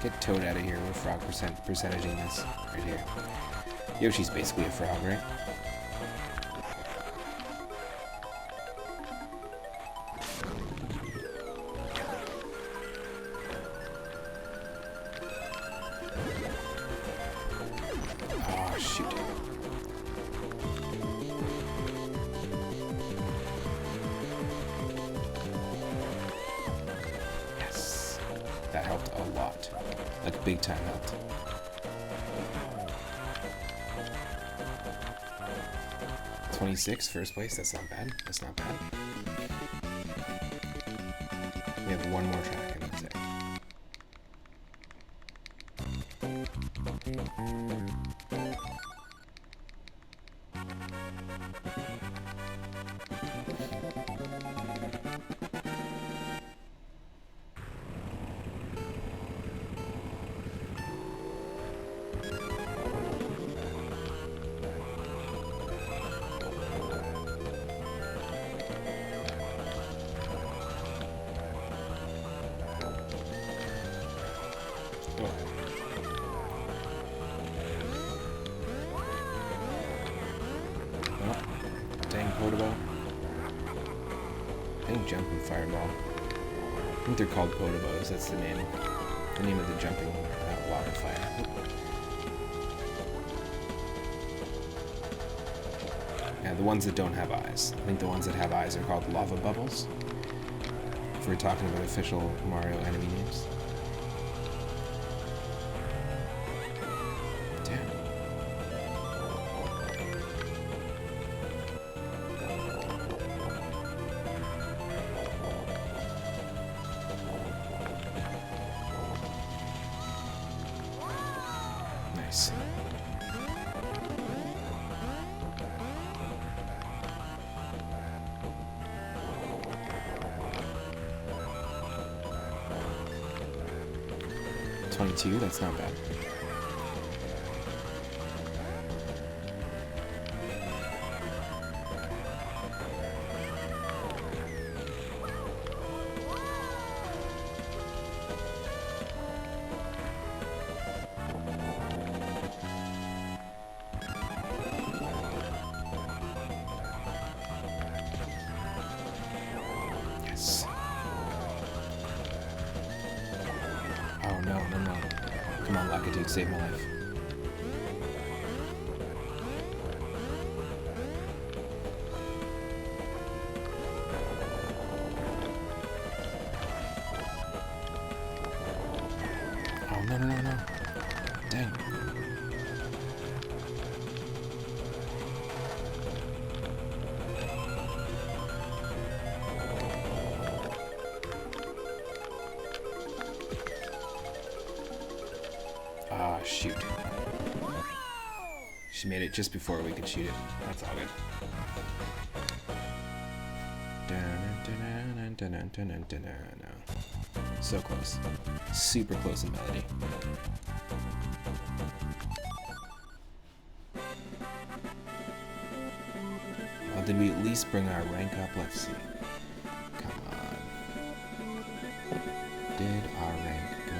Speaker 1: Get Toad out of here. We're frog percentaging this right here. Yoshi's basically a frog, right? Oh, shoot. Yes. Big time helped. $26, first place. That's not bad. That's not bad. We have one more track, and that's it. Potable. I think jump and fireball. I think they're called potobos. That's the name of the jumping lava fire. Yeah, the ones that don't have eyes. I think the ones that have eyes are called lava bubbles. If we're talking about official Mario enemy names. Nice. $22, that's not bad. Oh no. Come on, Lakitu, save my life. Oh no. Dang. Ah, shoot. She made it just before we could shoot it. That's all good. So close. Super close in melody. Well, did we at least bring our rank up? Let's see. Come on. Did our rank go?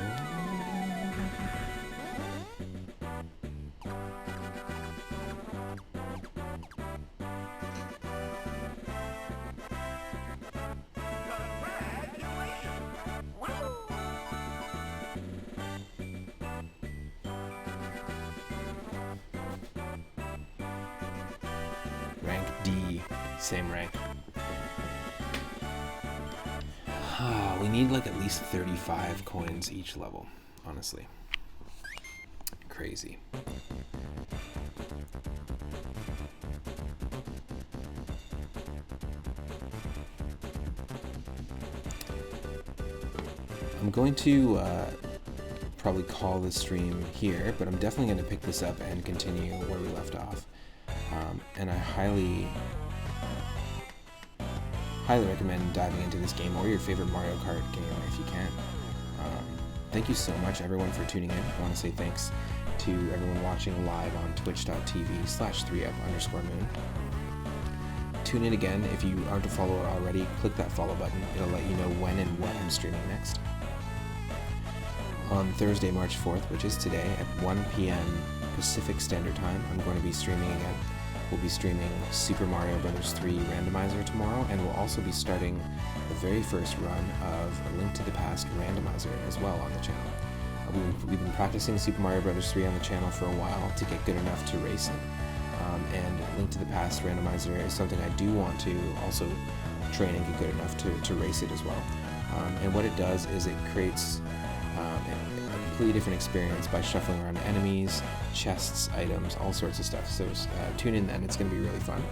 Speaker 1: Rank D, same rank. We need like at least 35 coins each level, honestly. Crazy. I'm going to probably call the stream here, but I'm definitely going to pick this up and continue where we left off. And I highly recommend diving into this game or your favorite Mario Kart game if you can. Thank you so much, everyone, for tuning in. I want to say thanks to everyone watching live on twitch.tv/3up_moon. Tune in again. If you aren't a follower already, click that follow button. It'll let you know when and what I'm streaming next. On Thursday, March 4th, which is today, at 1 p.m. Pacific Standard Time, I'm going to be streaming again. We'll be streaming Super Mario Bros. 3 Randomizer tomorrow, and we'll also be starting the very first run of A Link to the Past Randomizer as well on the channel. We've been practicing Super Mario Bros. 3 on the channel for a while to get good enough to race it. And Link to the Past Randomizer is something I do want to also train and get good enough to race it as well. And what it does is it creates completely different experience by shuffling around enemies, chests, items, all sorts of stuff. So tune in then, it's going to be really fun.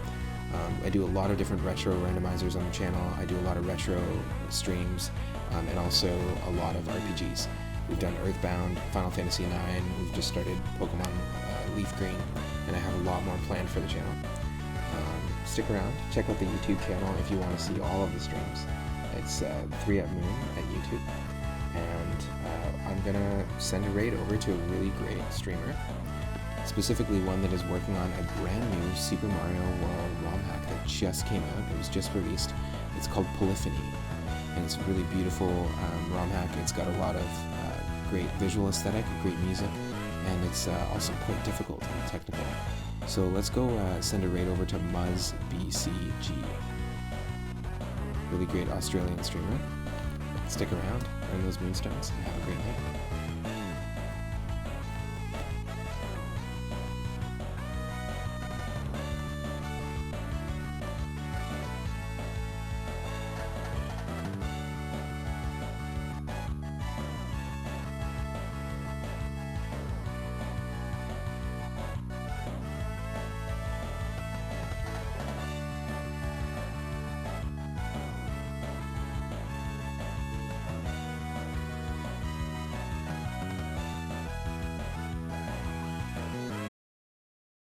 Speaker 1: I do a lot of different retro randomizers on the channel. I do a lot of retro streams, and also a lot of RPGs. We've done Earthbound, Final Fantasy IX, we've just started Pokemon Leaf Green, and I have a lot more planned for the channel. Stick around, check out the YouTube channel if you want to see all of the streams. It's 3up Moon at YouTube, and I'm gonna send a raid over to a really great streamer, specifically one that is working on a brand new Super Mario World ROM hack that just came out. It was just released. It's called Polyphony, and it's a really beautiful ROM hack. It's got a lot of great visual aesthetic, great music, and it's also quite difficult and technical. So let's go send a raid over to MuzzBCG. Really great Australian streamer. Stick around, earn those moonstones, and have a great night.